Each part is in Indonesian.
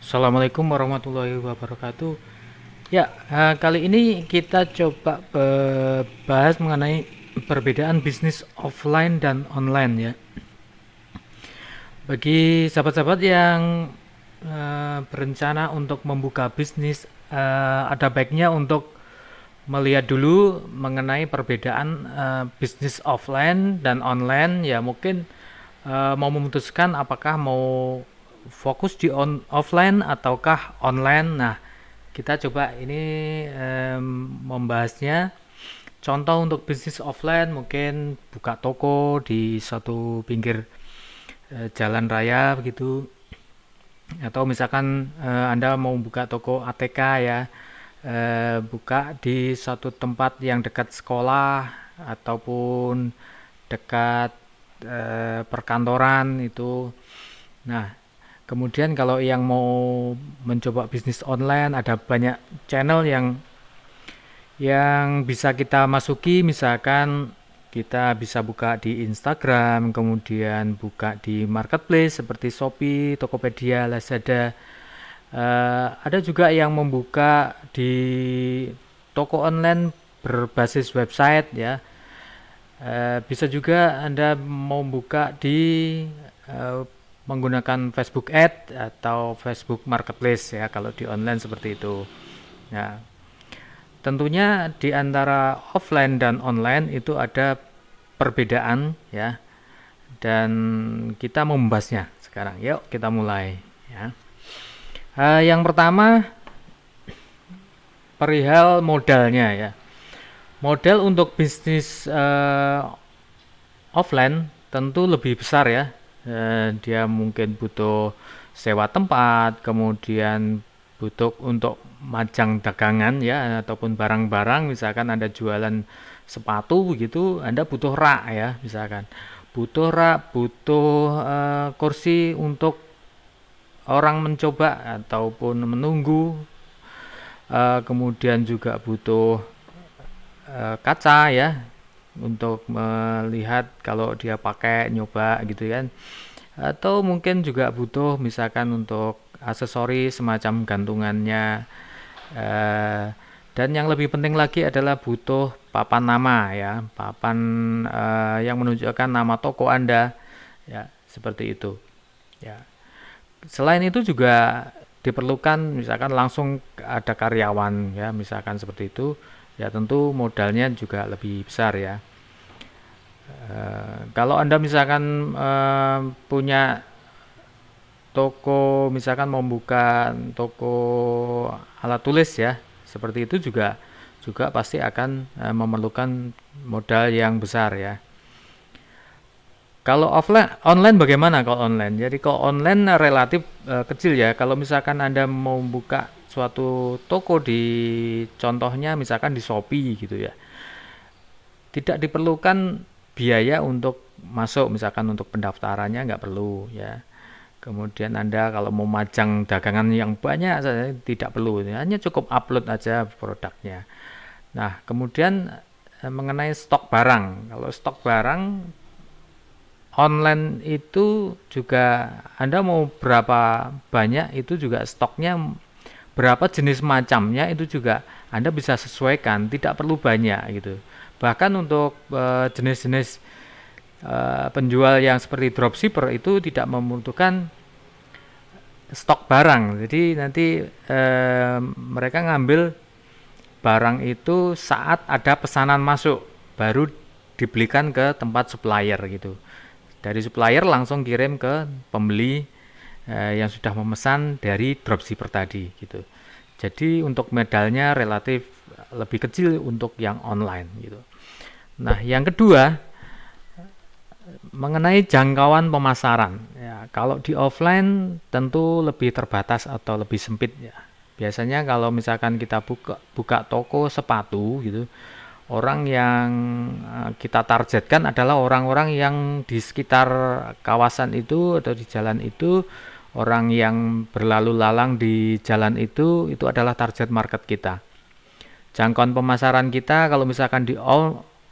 Assalamualaikum warahmatullahi wabarakatuh. Ya, kali ini kita coba bahas mengenai perbedaan bisnis offline dan online ya. Bagi sahabat-sahabat yang berencana untuk membuka bisnis, ada baiknya untuk melihat dulu mengenai perbedaan bisnis offline dan online. Ya, mungkin mau memutuskan apakah mau fokus di offline ataukah online. Nah, kita coba ini membahasnya. Contoh untuk bisnis offline mungkin buka toko di satu pinggir jalan raya begitu, atau misalkan Anda mau buka toko ATK ya, buka di satu tempat yang dekat sekolah ataupun dekat perkantoran itu. Nah, kemudian kalau yang mau mencoba bisnis online, ada banyak channel yang bisa kita masuki. Misalkan kita bisa buka di Instagram, kemudian buka di marketplace seperti Shopee, Tokopedia, Lazada. Ada juga yang membuka di toko online berbasis website ya. Bisa juga Anda mau buka di eh, menggunakan Facebook Ad atau Facebook Marketplace ya, kalau di online seperti itu. Nah, tentunya di antara offline dan online itu ada perbedaan ya, dan kita membahasnya sekarang. Yuk kita mulai ya. Yang pertama, perihal modalnya ya. Modal untuk bisnis offline tentu lebih besar ya. Dia mungkin butuh sewa tempat, kemudian butuh untuk majang dagangan ya, ataupun barang-barang. Misalkan Anda jualan sepatu begitu, Anda butuh rak ya, misalkan butuh rak, butuh kursi untuk orang mencoba ataupun menunggu. Kemudian juga butuh kaca ya, untuk melihat kalau dia pakai, nyoba gitu kan. Atau mungkin juga butuh misalkan untuk aksesori semacam gantungannya. eh, dan yang lebih penting lagi adalah butuh papan nama ya, papan yang menunjukkan nama toko Anda ya, seperti itu ya. Selain itu juga diperlukan misalkan langsung ada karyawan ya, misalkan seperti itu ya, tentu modalnya juga lebih besar ya. Kalau Anda misalkan punya toko, misalkan mau buka toko alat tulis ya, seperti itu juga juga pasti akan memerlukan modal yang besar ya. Kalau offline, online bagaimana kalau online? Jadi kalau online relatif kecil ya. Kalau misalkan Anda mau buka suatu toko di, contohnya misalkan di Shopee gitu ya, tidak diperlukan biaya untuk masuk, misalkan untuk pendaftarannya nggak perlu ya. Kemudian Anda kalau mau majang dagangan yang banyak saja tidak perlu, hanya cukup upload aja produknya. Nah, kemudian mengenai stok barang. Kalau stok barang online itu juga, Anda mau berapa banyak itu juga stoknya, berapa jenis macamnya itu juga Anda bisa sesuaikan, tidak perlu banyak gitu. Bahkan untuk jenis-jenis penjual yang seperti dropshipper itu tidak membutuhkan stok barang. Jadi nanti mereka ngambil barang itu saat ada pesanan masuk, baru dibelikan ke tempat supplier gitu. Dari supplier langsung kirim ke pembeli yang sudah memesan dari dropshipper tadi gitu. Jadi untuk medalnya relatif lebih kecil untuk yang online gitu. Nah, yang kedua mengenai jangkauan pemasaran. Ya, kalau di offline tentu lebih terbatas atau lebih sempit ya. Biasanya kalau misalkan kita buka toko sepatu gitu, orang yang kita targetkan adalah orang-orang yang di sekitar kawasan itu atau di jalan itu, orang yang berlalu lalang di jalan itu adalah target market kita. Jangkauan pemasaran kita kalau misalkan di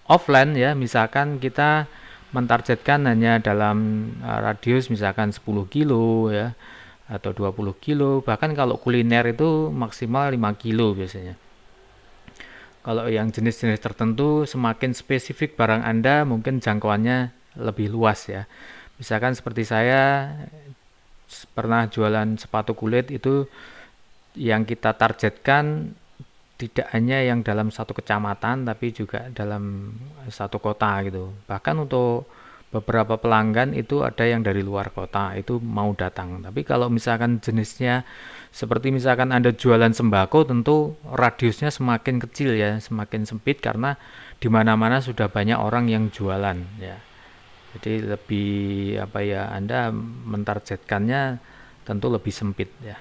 offline ya, misalkan kita mentargetkan hanya dalam radius misalkan 10 kilo ya, atau 20 kilo, bahkan kalau kuliner itu maksimal 5 kilo biasanya. Kalau yang jenis-jenis tertentu, semakin spesifik barang Anda, mungkin jangkauannya lebih luas ya. Misalkan seperti saya pernah jualan sepatu kulit, itu yang kita targetkan tidak hanya yang dalam satu kecamatan, tapi juga dalam satu kota gitu. Bahkan untuk beberapa pelanggan itu ada yang dari luar kota, itu mau datang. Tapi kalau misalkan jenisnya seperti misalkan Anda jualan sembako, tentu radiusnya semakin kecil ya, semakin sempit karena di mana-mana sudah banyak orang yang jualan ya. Jadi lebih apa ya, Anda mentargetkannya tentu lebih sempit ya.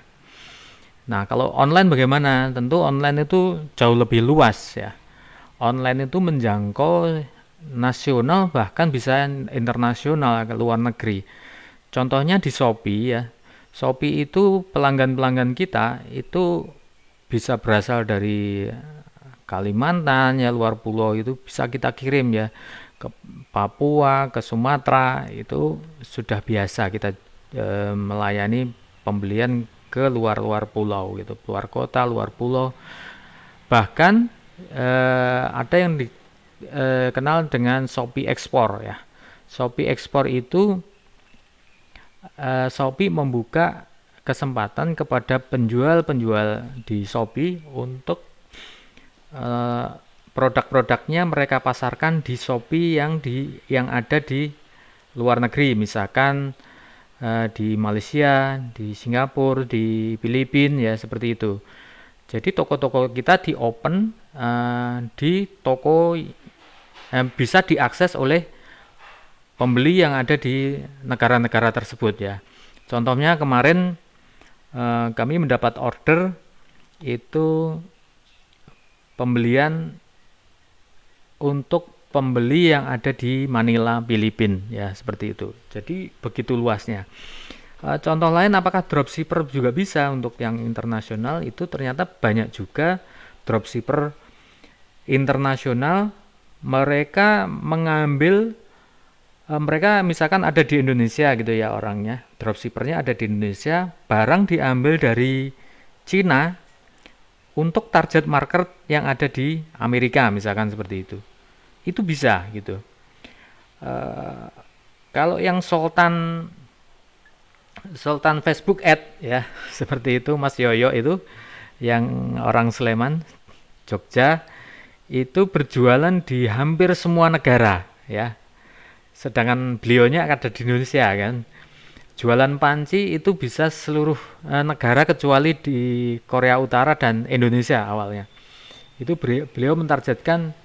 Nah, kalau online bagaimana? Tentu online itu jauh lebih luas ya. Online itu menjangkau nasional bahkan bisa internasional ke luar negeri. Contohnya di Shopee ya. Shopee itu pelanggan-pelanggan kita itu bisa berasal dari Kalimantan ya, luar pulau, itu bisa kita kirim ya ke Papua, ke Sumatera, itu sudah biasa kita melayani pembelian ke luar-luar pulau gitu, luar kota, luar pulau. Bahkan ada yang dikenal dengan Shopee Export ya. Shopee Export itu Shopee membuka kesempatan kepada penjual-penjual di Shopee untuk produk-produknya mereka pasarkan di Shopee yang ada di luar negeri, misalkan di Malaysia, di Singapura, di Filipina ya, seperti itu. Jadi toko-toko kita di open di toko bisa diakses oleh pembeli yang ada di negara-negara tersebut ya. Contohnya kemarin kami mendapat order itu pembelian untuk pembeli yang ada di Manila, Filipina ya, seperti itu. Jadi begitu luasnya. Contoh lain, apakah dropshipper juga bisa untuk yang internasional? Itu ternyata banyak juga dropshipper internasional. Mereka mengambil, mereka misalkan ada di Indonesia gitu ya orangnya, dropshippernya ada di Indonesia, barang diambil dari Cina untuk target market yang ada di Amerika, misalkan seperti itu. Itu bisa gitu. Kalau yang Sultan Facebook Ad ya, seperti itu Mas Yoyo itu, yang orang Sleman, Jogja, itu berjualan di hampir semua negara ya. Sedangkan beliaunya ada di Indonesia kan. Jualan panci itu bisa seluruh negara kecuali di Korea Utara dan Indonesia awalnya. Itu beliau mentargetkan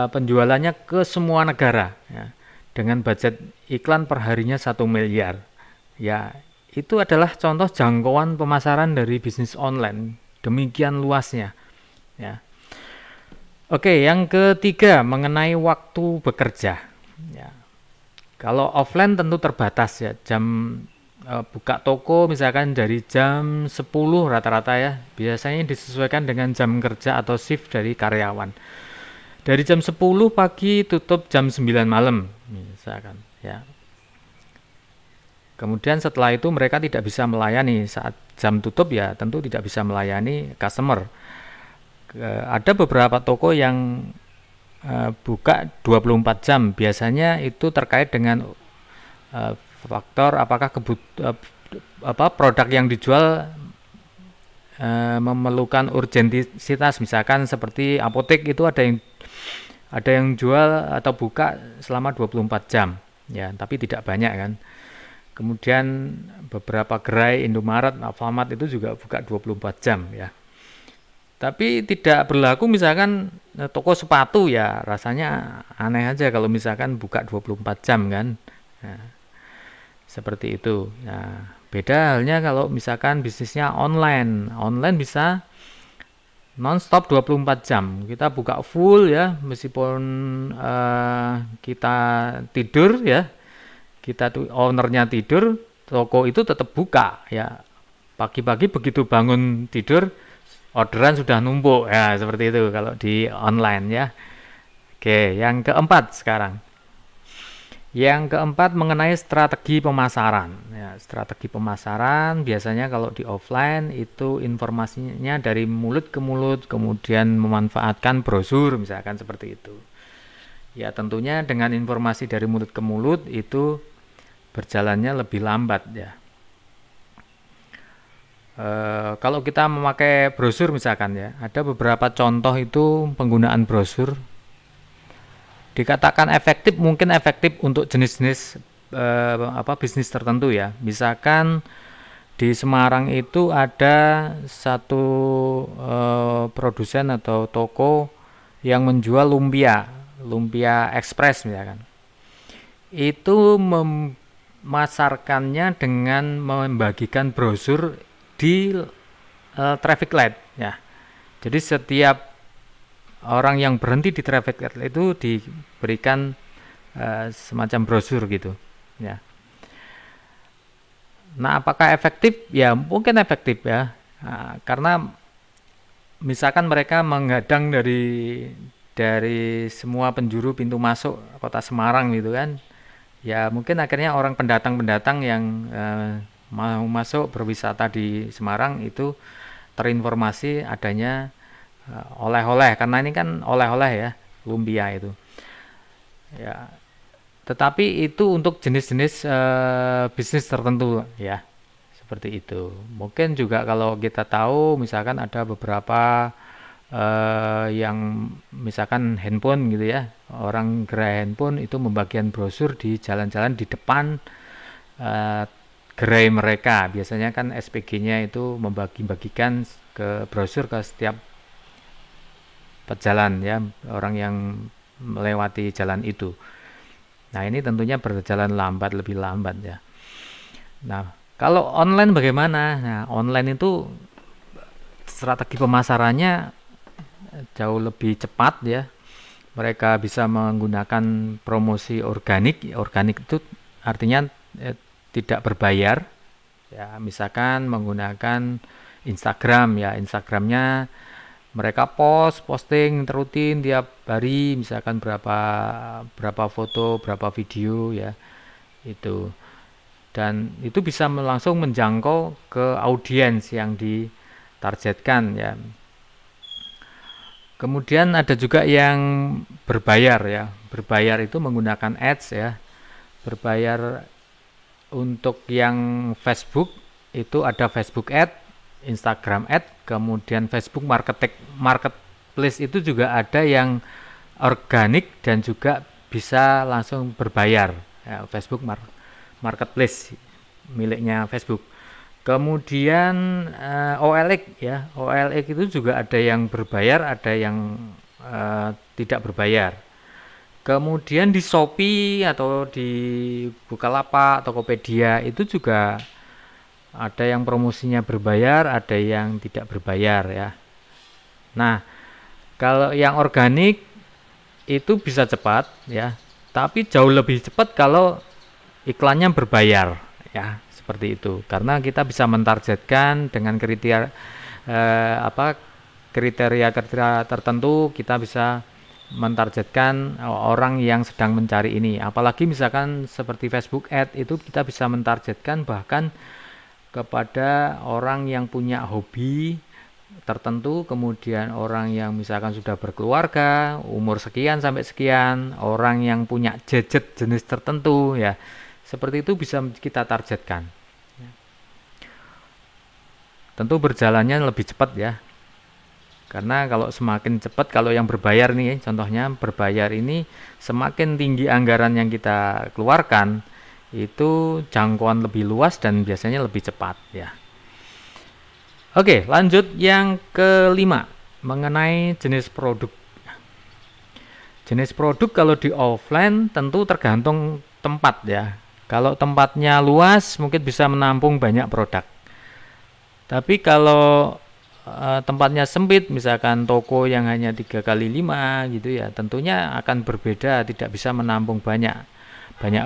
penjualannya ke semua negara ya, dengan budget iklan perharinya 1 miliar. Ya, itu adalah contoh jangkauan pemasaran dari bisnis online. Demikian luasnya ya. Oke, yang ketiga mengenai waktu bekerja. Ya. Kalau offline tentu terbatas ya, jam buka toko misalkan dari jam 10 rata-rata ya. Biasanya disesuaikan dengan jam kerja atau shift dari karyawan. Dari jam 10 pagi tutup jam 9 malam misalkan ya. Kemudian setelah itu mereka tidak bisa melayani saat jam tutup ya, tentu tidak bisa melayani customer. Ada beberapa toko yang buka 24 jam. Biasanya itu terkait dengan faktor apakah produk yang dijual memerlukan urgensitas, misalkan seperti apotek itu ada yang jual atau buka selama 24 jam ya, tapi tidak banyak kan. Kemudian beberapa gerai Indomaret, Alfamart itu juga buka 24 jam ya. Tapi tidak berlaku misalkan toko sepatu ya, rasanya aneh aja kalau misalkan buka 24 jam kan. Nah, seperti itu. Nah, beda halnya kalau misalkan bisnisnya online. Online bisa non-stop 24 jam. Kita buka full ya, meskipun kita tidur ya. Kita tuh ownernya tidur, toko itu tetap buka ya. Pagi-pagi begitu bangun tidur, orderan sudah numpuk ya, seperti itu kalau di online ya. Oke, yang keempat sekarang. Yang keempat mengenai strategi pemasaran. Ya, strategi pemasaran biasanya kalau di offline itu informasinya dari mulut ke mulut, kemudian memanfaatkan brosur misalkan seperti itu. Ya tentunya dengan informasi dari mulut ke mulut itu berjalannya lebih lambat ya. Kalau kita memakai brosur misalkan ya, ada beberapa contoh itu penggunaan brosur dikatakan efektif, mungkin efektif untuk jenis-jenis bisnis tertentu ya. Misalkan di Semarang itu ada satu produsen atau toko yang menjual lumpia, lumpia ekspres misalkan. Itu memasarkannya dengan membagikan brosur di traffic light ya. Jadi setiap orang yang berhenti di traffic light itu diberikan semacam brosur gitu ya. Nah, apakah efektif? Ya, mungkin efektif ya. Nah, karena misalkan mereka menghadang dari semua penjuru pintu masuk kota Semarang gitu kan. Ya, mungkin akhirnya orang pendatang-pendatang yang mau masuk berwisata di Semarang itu terinformasi adanya oleh-oleh, karena ini kan oleh-oleh ya, lumpia itu. Ya, tetapi itu untuk jenis-jenis bisnis tertentu ya, seperti itu. Mungkin juga kalau kita tahu, misalkan ada beberapa yang misalkan handphone gitu ya, orang gerai handphone itu membagikan brosur di jalan-jalan di depan eh, gerai mereka. Biasanya kan SPG-nya itu membagi-bagikan ke brosur ke setiap pejalan ya, orang yang melewati jalan itu. Nah, ini tentunya berjalan lambat, lebih lambat ya. Nah, kalau online bagaimana? Nah, online itu strategi pemasarannya jauh lebih cepat ya. Mereka bisa menggunakan promosi organik. Organik itu artinya tidak berbayar. Ya, misalkan menggunakan Instagram ya, Instagramnya mereka posting rutin tiap hari, misalkan berapa berapa foto, berapa video ya itu, dan itu bisa langsung menjangkau ke audiens yang ditargetkan ya. Kemudian ada juga yang berbayar ya, berbayar itu menggunakan ads ya. Berbayar untuk yang Facebook itu ada Facebook ad, Instagram ad, kemudian Facebook Marketplace itu juga ada yang organik dan juga bisa langsung berbayar ya, Facebook Marketplace miliknya Facebook. Kemudian OLX ya, OLX itu juga ada yang berbayar, ada yang tidak berbayar. Kemudian di Shopee atau di Bukalapak, Tokopedia itu juga ada yang promosinya berbayar, ada yang tidak berbayar ya. Nah, kalau yang organik itu bisa cepat ya, tapi jauh lebih cepat kalau iklannya berbayar ya, seperti itu. Karena kita bisa mentargetkan dengan kriteria kriteria tertentu, kita bisa mentargetkan orang yang sedang mencari ini. Apalagi misalkan seperti Facebook Ad itu kita bisa mentargetkan bahkan kepada orang yang punya hobi tertentu, kemudian orang yang misalkan sudah berkeluarga, umur sekian sampai sekian, orang yang punya gadget jenis tertentu ya. Seperti itu bisa kita targetkan. Tentu berjalannya lebih cepat ya. Karena kalau semakin cepat, kalau yang berbayar nih, contohnya berbayar ini semakin tinggi anggaran yang kita keluarkan, itu jangkauan lebih luas dan biasanya lebih cepat ya. Oke, lanjut yang kelima mengenai jenis produk. Jenis produk kalau di offline tentu tergantung tempat ya. Kalau tempatnya luas mungkin bisa menampung banyak produk. Tapi kalau tempatnya sempit, misalkan toko yang hanya 3x5 gitu ya, tentunya akan berbeda, tidak bisa menampung banyak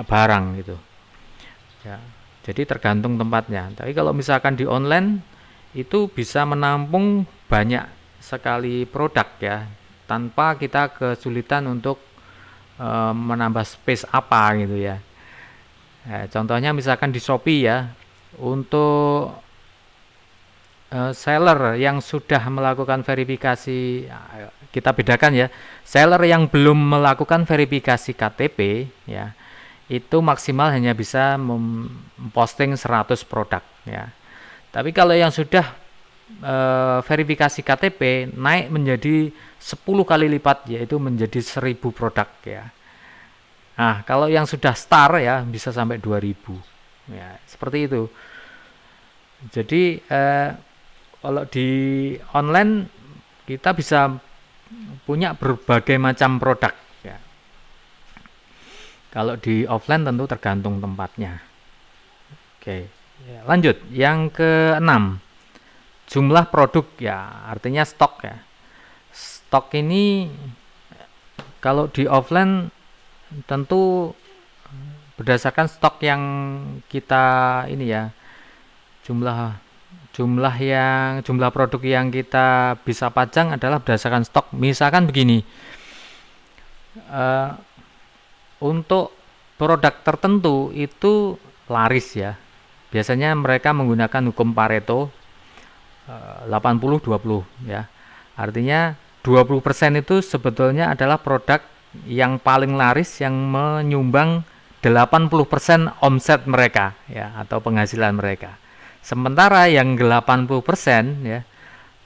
barang gitu ya. Jadi tergantung tempatnya. Tapi kalau misalkan di online itu bisa menampung banyak sekali produk ya, tanpa kita kesulitan untuk menambah space apa gitu ya. Contohnya misalkan di Shopee ya, untuk seller yang sudah melakukan verifikasi, kita bedakan ya, seller yang belum melakukan verifikasi KTP ya, itu maksimal hanya bisa memposting 100 produk ya. Tapi kalau yang sudah verifikasi KTP naik menjadi 10 kali lipat, yaitu menjadi 1000 produk ya. Nah, kalau yang sudah star ya bisa sampai 2000 ya, seperti itu. Jadi kalau di online kita bisa punya berbagai macam produk ya. Kalau di offline tentu tergantung tempatnya. Oke, ya, lanjut yang keenam, jumlah produk ya, artinya stok ya. Stok ini kalau di offline tentu berdasarkan stok yang kita ini ya, jumlah jumlah produk yang kita bisa pajang adalah berdasarkan stok. Misalkan begini, untuk produk tertentu itu laris ya, biasanya mereka menggunakan hukum Pareto 80-20 ya, artinya 20% itu sebetulnya adalah produk yang paling laris yang menyumbang 80% omset mereka ya, atau penghasilan mereka. Sementara yang 80% ya,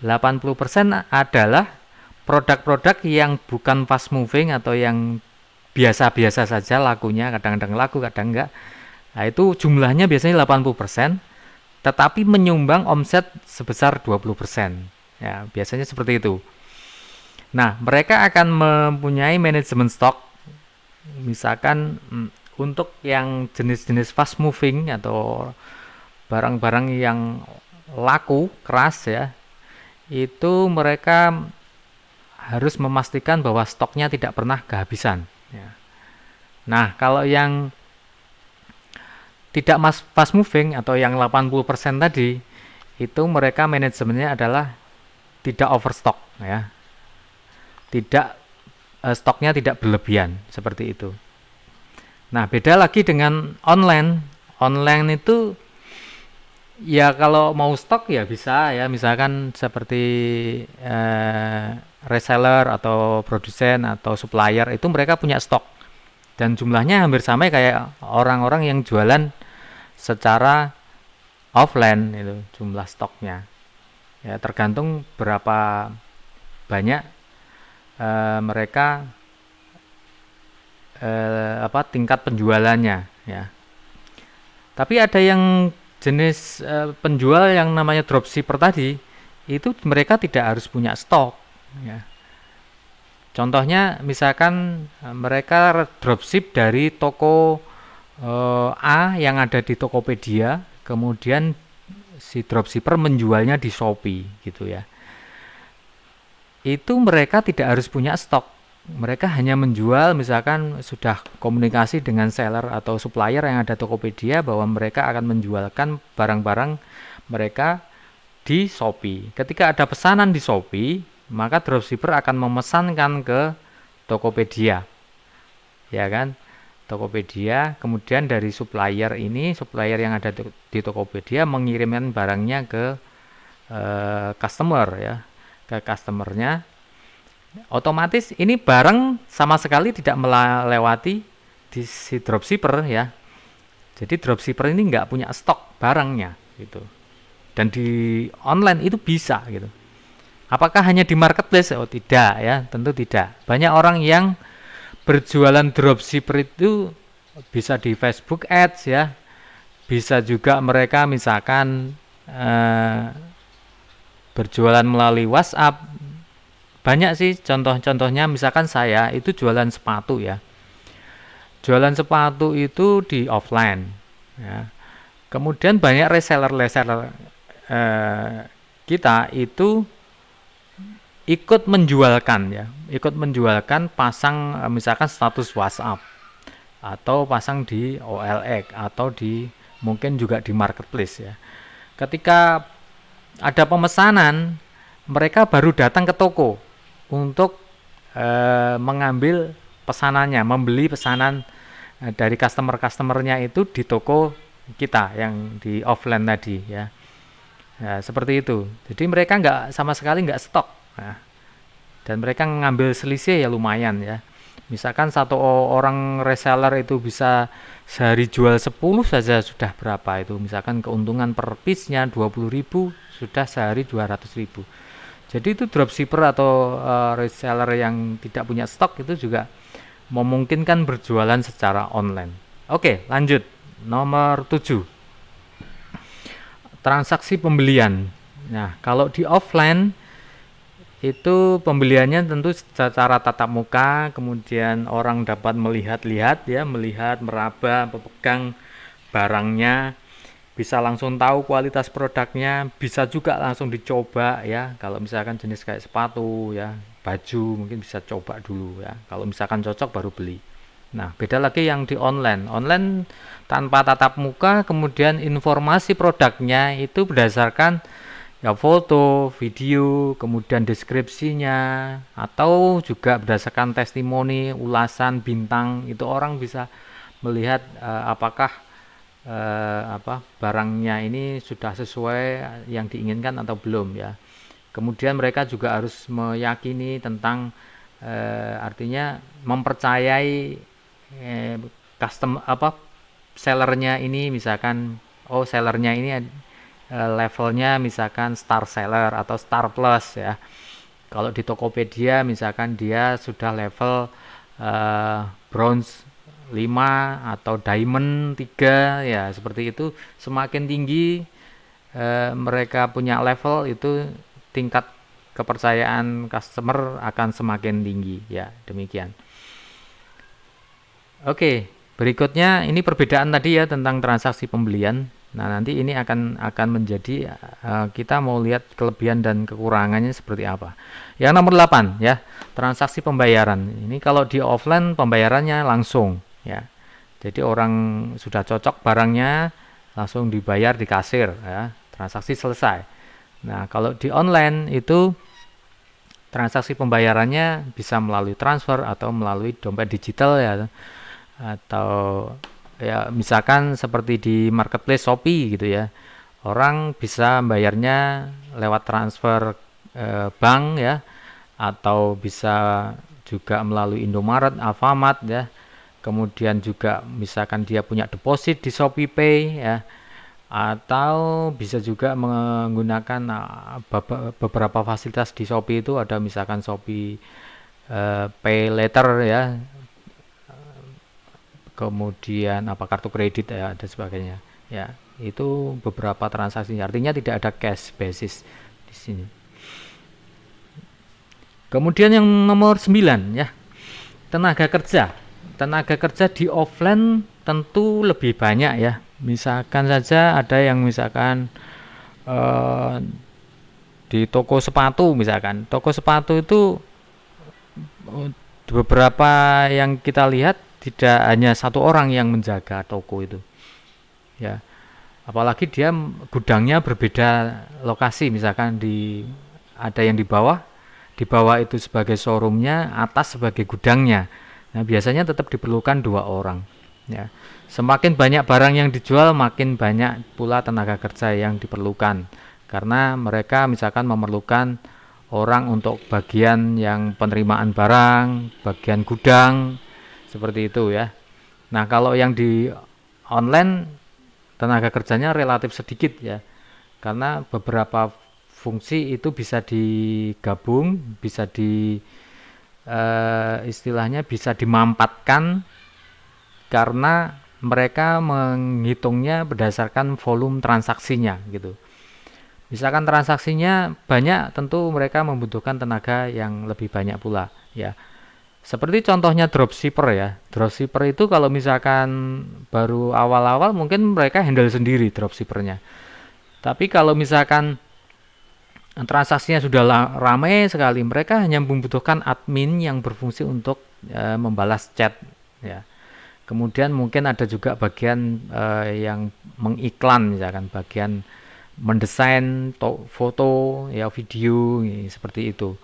80% adalah produk-produk yang bukan fast moving atau yang biasa-biasa saja lakunya, kadang-kadang laku, kadang enggak. Nah, itu jumlahnya biasanya 80%, tetapi menyumbang omset sebesar 20%. Ya, biasanya seperti itu. Nah, mereka akan mempunyai manajemen stok. Misalkan untuk yang jenis-jenis fast moving atau barang-barang yang laku keras ya, itu mereka harus memastikan bahwa stoknya tidak pernah kehabisan ya. Nah, kalau yang tidak fast moving atau yang 80% tadi, itu mereka manajemennya adalah tidak overstock ya, tidak stoknya tidak berlebihan seperti itu. Nah, beda lagi dengan online. Online itu ya kalau mau stok ya bisa ya, misalkan seperti reseller atau produsen atau supplier itu mereka punya stok dan jumlahnya hampir sama kayak orang-orang yang jualan secara offline, itu jumlah stoknya ya, tergantung berapa banyak mereka tingkat penjualannya ya. Tapi ada yang jenis penjual yang namanya dropshipper tadi, itu mereka tidak harus punya stok ya. Contohnya misalkan mereka dropship dari toko A yang ada di Tokopedia, kemudian si dropshipper menjualnya di Shopee gitu ya. Itu mereka tidak harus punya stok. Mereka hanya menjual, misalkan sudah komunikasi dengan seller atau supplier yang ada Tokopedia bahwa mereka akan menjualkan barang-barang mereka di Shopee. Ketika ada pesanan di Shopee, maka dropshipper akan memesankan ke Tokopedia. Ya kan? Tokopedia, kemudian dari supplier ini, supplier yang ada di Tokopedia mengirimkan barangnya ke customer ya, ke customernya. Otomatis ini barang sama sekali tidak melewati di si dropshipper ya. Jadi dropshipper ini nggak punya stok barangnya gitu. Dan di online itu bisa gitu. Apakah hanya di marketplace? Oh tidak ya, tentu tidak. Banyak orang yang berjualan dropshipper itu bisa di Facebook Ads ya. Bisa juga mereka misalkan berjualan melalui WhatsApp. Banyak sih contoh-contohnya, misalkan saya itu jualan sepatu ya. Jualan sepatu itu di offline ya. Kemudian banyak reseller-reseller kita itu ikut menjualkan ya, ikut menjualkan pasang misalkan status WhatsApp atau pasang di OLX atau di mungkin juga di marketplace ya. Ketika ada pemesanan, mereka baru datang ke toko untuk mengambil pesanannya, membeli pesanan dari customer-customernya itu di toko kita yang di offline tadi ya. Ya, seperti itu. Jadi mereka nggak sama sekali nggak stok. Nah, dan mereka ngambil selisih ya lumayan ya. Misalkan satu orang reseller itu bisa sehari jual 10 saja sudah berapa itu. Misalkan keuntungan per piece-nya 20.000 sudah sehari 200.000. Jadi itu dropshipper atau reseller yang tidak punya stok itu juga memungkinkan berjualan secara online. Oke, lanjut. Nomor 7. Transaksi pembelian. Nah, kalau di offline itu pembeliannya tentu secara tatap muka, kemudian orang dapat melihat-lihat ya, melihat, meraba, memegang barangnya, bisa langsung tahu kualitas produknya, bisa juga langsung dicoba ya. Kalau misalkan jenis kayak sepatu ya, baju mungkin bisa coba dulu ya. Kalau misalkan cocok baru beli. Nah, beda lagi yang di online. Online tanpa tatap muka, kemudian informasi produknya itu berdasarkan ya foto, video, kemudian deskripsinya, atau juga berdasarkan testimoni, ulasan, bintang. Itu orang bisa melihat apakah barangnya ini sudah sesuai yang diinginkan atau belum ya. Kemudian mereka juga harus meyakini tentang artinya mempercayai sellernya ini, misalkan sellernya ini levelnya misalkan star seller atau star plus ya. Kalau di Tokopedia misalkan dia sudah level bronze 5 atau diamond 3 ya, seperti itu. Semakin tinggi mereka punya level, itu tingkat kepercayaan customer akan semakin tinggi ya, demikian. Oke, berikutnya ini perbedaan tadi ya tentang transaksi pembelian. Nah, nanti ini akan menjadi kita mau lihat kelebihan dan kekurangannya seperti apa. Yang nomor 8 ya, transaksi pembayaran. Ini kalau di offline pembayarannya langsung ya. Jadi orang sudah cocok barangnya langsung dibayar di kasir ya, transaksi selesai. Nah, kalau di online itu transaksi pembayarannya bisa melalui transfer atau melalui dompet digital ya, atau ya misalkan seperti di marketplace Shopee gitu ya, orang bisa bayarnya lewat transfer bank ya, atau bisa juga melalui Indomaret, Alfamart ya. Kemudian juga misalkan dia punya deposit di ShopeePay ya, atau bisa juga menggunakan beberapa fasilitas di Shopee. Itu ada misalkan Shopee Pay Later ya, kemudian kartu kredit ya, dan sebagainya ya. Itu beberapa transaksi, artinya tidak ada cash basis di sini. Kemudian yang nomor 9 ya, tenaga kerja di offline tentu lebih banyak ya. Misalkan saja ada yang misalkan di toko sepatu, misalkan toko sepatu itu beberapa yang kita lihat tidak hanya satu orang yang menjaga toko itu ya, apalagi dia gudangnya berbeda lokasi, misalkan ada yang di bawah itu sebagai showroomnya, atas sebagai gudangnya. Nah, biasanya tetap diperlukan 2 orang ya. Semakin banyak barang yang dijual, makin banyak pula tenaga kerja yang diperlukan, karena mereka misalkan memerlukan orang untuk bagian yang penerimaan barang, bagian gudang, seperti itu ya. Nah, kalau yang di online tenaga kerjanya relatif sedikit ya, karena beberapa fungsi itu bisa digabung, bisa istilahnya bisa dimampatkan, karena mereka menghitungnya berdasarkan volume transaksinya gitu. Misalkan transaksinya banyak, tentu mereka membutuhkan tenaga yang lebih banyak pula ya. Seperti contohnya dropshipper ya. Dropshipper itu kalau misalkan baru awal-awal mungkin mereka handle sendiri dropshippernya. Tapi kalau misalkan transaksinya sudah ramai sekali, mereka hanya membutuhkan admin yang berfungsi untuk membalas chat ya. Kemudian mungkin ada juga bagian yang mengiklan, misalkan bagian mendesain foto ya, video seperti itu.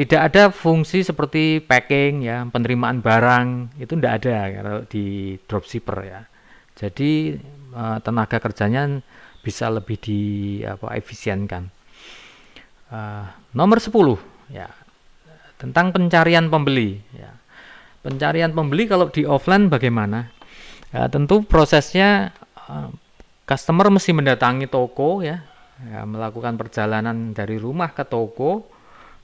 Tidak ada fungsi seperti packing ya, penerimaan barang itu tidak ada kalau di dropshipper ya. Jadi tenaga kerjanya bisa lebih efisienkan. Nomor 10 ya, tentang pencarian pembeli ya. Pencarian pembeli kalau di offline bagaimana? Ya, tentu prosesnya customer mesti mendatangi toko ya, melakukan perjalanan dari rumah ke toko,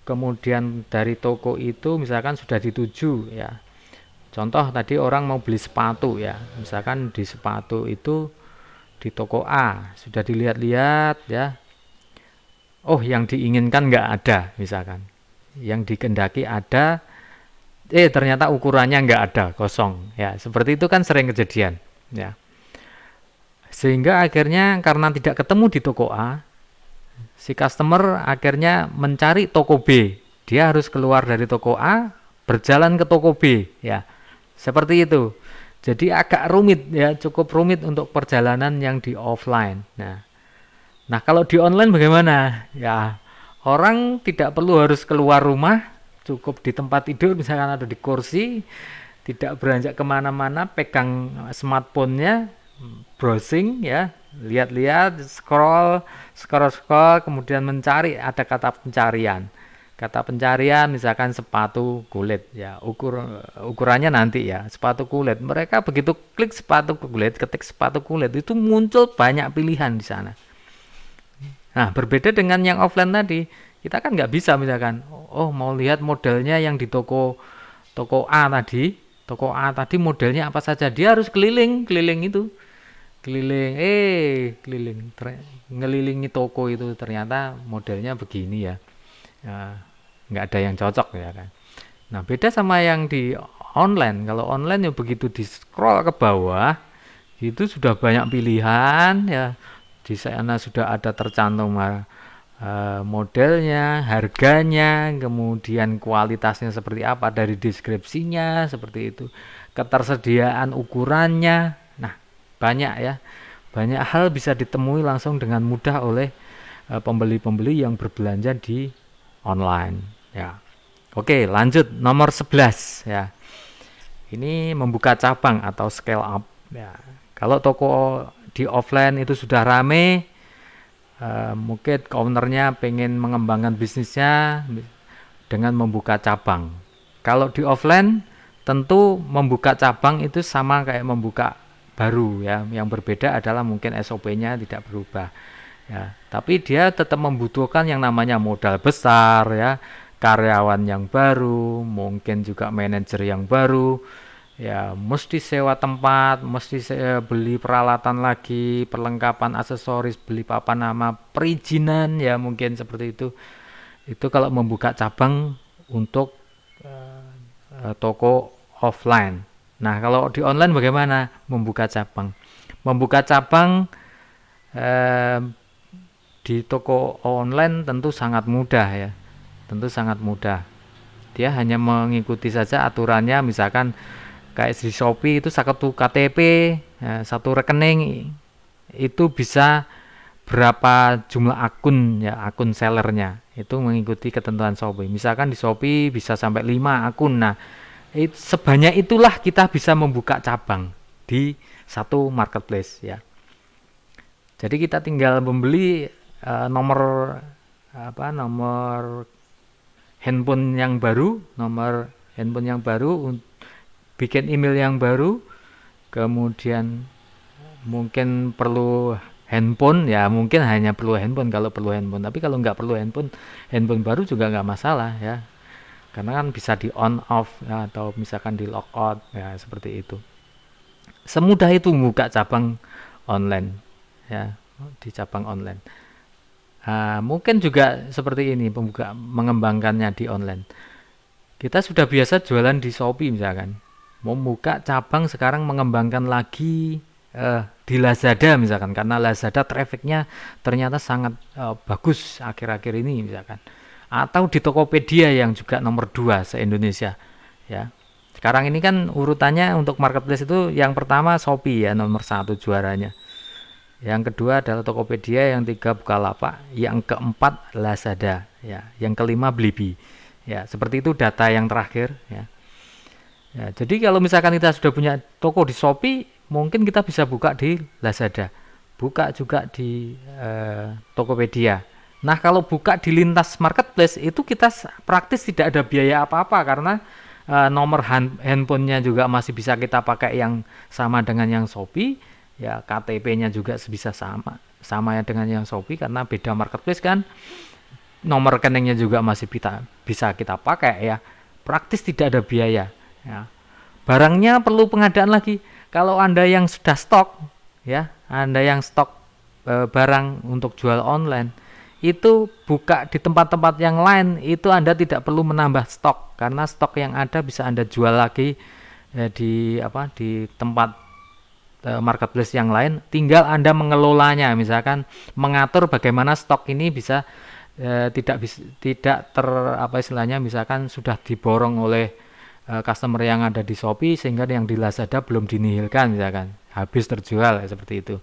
kemudian dari toko itu misalkan sudah dituju ya. Contoh tadi orang mau beli sepatu ya, misalkan di sepatu itu di toko A sudah dilihat-lihat ya. Oh, yang diinginkan nggak ada misalkan. Yang dikehendaki ada, ternyata ukurannya nggak ada, kosong ya. Seperti itu kan sering kejadian ya. Sehingga akhirnya karena tidak ketemu di toko A, si customer akhirnya mencari toko B. Dia harus keluar dari toko A, berjalan ke toko B ya. Seperti itu. Jadi agak rumit ya, cukup rumit untuk perjalanan yang di offline. Nah, kalau di online bagaimana? Ya, orang tidak perlu harus keluar rumah, cukup di tempat tidur misalkan atau di kursi, tidak beranjak kemana-mana, pegang smartphone-nya, browsing ya, lihat-lihat, scroll, kemudian mencari, ada kata pencarian. Kata pencarian misalkan sepatu kulit ya, ukurannya nanti ya, sepatu kulit. Mereka begitu klik sepatu kulit, ketik sepatu kulit, itu muncul banyak pilihan di sana. Nah, berbeda dengan yang offline tadi, kita kan nggak bisa misalkan, oh mau lihat modelnya yang di toko A tadi, modelnya apa saja, dia harus keliling itu, keliling ngelilingi toko itu, ternyata modelnya begini ya. Nggak ada yang cocok ya kan. Nah, beda sama yang di online. Kalau online ya begitu di scroll ke bawah itu sudah banyak pilihan ya, di sana sudah ada tercantum modelnya, harganya, kemudian kualitasnya seperti apa dari deskripsinya seperti itu, ketersediaan ukurannya. Nah, banyak ya, banyak hal bisa ditemui langsung dengan mudah oleh pembeli-pembeli yang berbelanja di online ya. Oke, lanjut nomor 11 ya. Ini membuka cabang atau scale up ya. Kalau toko di offline itu sudah rame, mungkin ownernya pengen mengembangkan bisnisnya dengan membuka cabang. Kalau di offline tentu membuka cabang itu sama kayak membuka baru ya. Yang berbeda adalah mungkin SOP-nya tidak berubah. Ya, tapi dia tetap membutuhkan yang namanya modal besar ya, karyawan yang baru, mungkin juga manajer yang baru. Ya, mesti sewa tempat, mesti beli peralatan lagi, perlengkapan aksesoris, beli papan nama, perizinan ya mungkin seperti itu. Itu kalau membuka cabang untuk toko offline. Nah, kalau di online bagaimana membuka cabang? Membuka cabang di toko online tentu sangat mudah ya, tentu sangat mudah. Dia hanya mengikuti saja aturannya, misalkan kayak di Shopee itu satu KTP ya, satu rekening itu bisa berapa jumlah akun ya, akun sellernya itu mengikuti ketentuan Shopee. Misalkan di Shopee bisa sampai 5 akun. Nah, sebanyak itulah kita bisa membuka cabang di satu marketplace ya. Jadi kita tinggal membeli nomor handphone yang baru, bikin email yang baru, kemudian mungkin perlu handphone ya, mungkin hanya perlu handphone kalau perlu handphone, tapi kalau nggak perlu handphone baru juga nggak masalah ya, karena kan bisa di on off ya, atau misalkan di lock out ya, seperti itu. Semudah itu membuka cabang online ya, di cabang online. Mungkin juga seperti ini mengembangkannya di online. Kita sudah biasa jualan di Shopee misalkan, mau buka cabang sekarang mengembangkan lagi di Lazada misalkan, karena Lazada trafficnya ternyata sangat bagus akhir-akhir ini misalkan, atau di Tokopedia yang juga nomor 2 se-Indonesia ya. Sekarang ini kan urutannya untuk marketplace itu yang pertama Shopee ya, nomor 1 juaranya. Yang kedua adalah Tokopedia, yang 3 Bukalapak, yang keempat Lazada ya, yang kelima Blibli Ya, seperti itu data yang terakhir ya. Ya, jadi kalau misalkan kita sudah punya toko di Shopee, mungkin kita bisa buka di Lazada, buka juga di Tokopedia. Nah, kalau buka di lintas marketplace itu kita praktis tidak ada biaya apa-apa karena nomor handphonenya juga masih bisa kita pakai yang sama dengan yang Shopee, ya KTP-nya juga bisa sama ya dengan yang Shopee karena beda marketplace kan. Nomor rekeningnya juga masih bisa kita pakai ya. Praktis tidak ada biaya. Ya. Barangnya perlu pengadaan lagi. Kalau Anda yang sudah stok, ya, Anda yang stok barang untuk jual online, itu buka di tempat-tempat yang lain, itu Anda tidak perlu menambah stok karena stok yang ada bisa Anda jual lagi di tempat marketplace yang lain. Tinggal Anda mengelolanya, misalkan mengatur bagaimana stok ini bisa tidak istilahnya misalkan sudah diborong oleh customer yang ada di Shopee sehingga yang di Lazada belum dinihilkan misalkan habis terjual seperti itu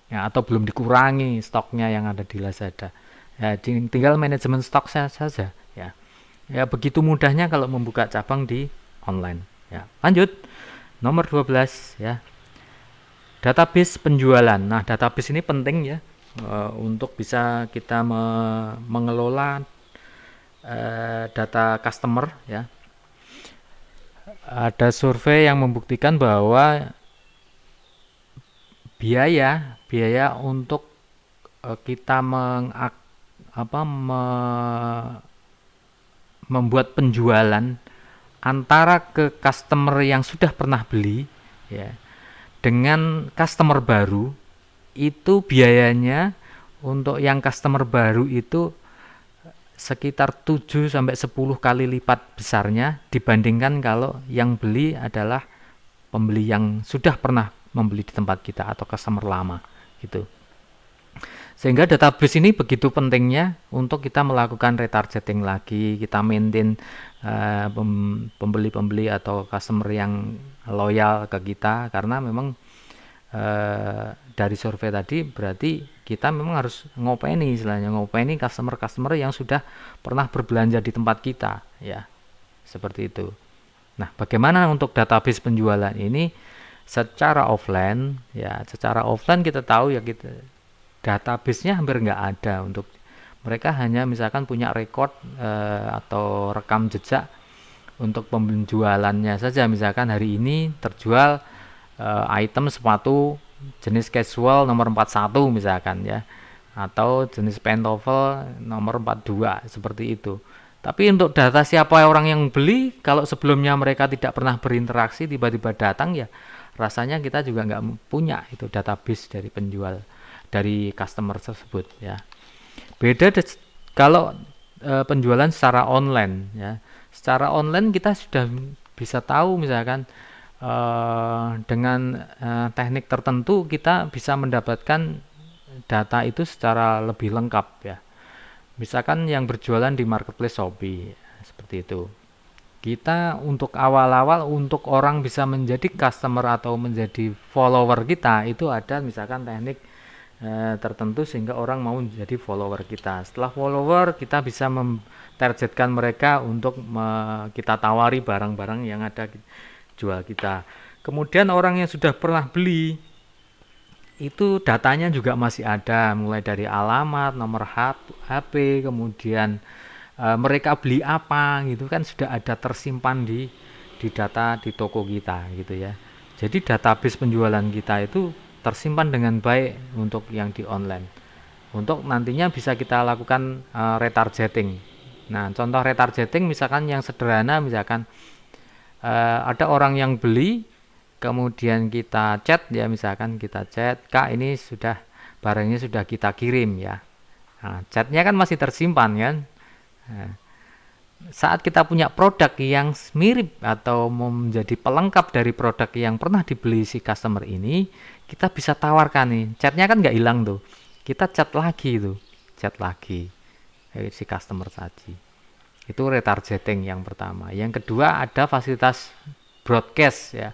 ya, atau belum dikurangi stoknya yang ada di Lazada ya, tinggal manajemen stok saja ya. Ya begitu mudahnya kalau membuka cabang di online ya. Lanjut nomor 12 ya, database penjualan. Nah, database ini penting ya untuk bisa kita mengelola data customer ya. Ada survei yang membuktikan bahwa biaya untuk kita membuat penjualan antara ke customer yang sudah pernah beli ya dengan customer baru, itu biayanya untuk yang customer baru itu sekitar 7 sampai 10 kali lipat besarnya dibandingkan kalau yang beli adalah pembeli yang sudah pernah membeli di tempat kita atau customer lama gitu. Sehingga database ini begitu pentingnya untuk kita melakukan retargeting lagi, kita maintain pembeli-pembeli atau customer yang loyal ke kita karena memang dari survei tadi berarti kita memang harus ngopeni customer yang sudah pernah berbelanja di tempat kita ya, seperti itu. Nah, bagaimana untuk database penjualan ini secara offline ya? Secara offline kita tahu ya, kita database-nya hampir nggak ada. Untuk mereka hanya misalkan punya record atau rekam jejak untuk penjualannya saja, misalkan hari ini terjual item sepatu jenis casual nomor 41 misalkan ya, atau jenis pantofel nomor 42 seperti itu. Tapi untuk data siapa orang yang beli, kalau sebelumnya mereka tidak pernah berinteraksi tiba-tiba datang ya, rasanya kita juga nggak punya itu database dari penjual, dari customer tersebut ya. Beda kalau penjualan secara online ya. Secara online kita sudah bisa tahu misalkan dengan teknik tertentu kita bisa mendapatkan data itu secara lebih lengkap ya. Misalkan yang berjualan di marketplace Shopee seperti itu. Kita untuk awal-awal untuk orang bisa menjadi customer atau menjadi follower kita itu ada misalkan teknik tertentu sehingga orang mau menjadi follower kita. Setelah follower kita bisa targetkan mereka untuk kita tawari barang-barang yang ada jual kita. Kemudian orang yang sudah pernah beli itu datanya juga masih ada, mulai dari alamat, nomor HP, kemudian mereka beli apa gitu kan sudah ada tersimpan di data di toko kita gitu ya. Jadi database penjualan kita itu tersimpan dengan baik untuk yang di online. Untuk nantinya bisa kita lakukan retargeting. Nah, contoh retargeting misalkan yang sederhana, misalkan ada orang yang beli, kemudian kita chat ya, misalkan kita chat, Kak ini sudah barangnya sudah kita kirim ya. Nah, chatnya kan masih tersimpan kan. Nah, saat kita punya produk yang mirip atau menjadi pelengkap dari produk yang pernah dibeli si customer ini, kita bisa tawarkan nih, chatnya kan nggak hilang tuh, kita chat lagi si customer tadi. Itu retargeting yang pertama. Yang kedua ada fasilitas broadcast ya,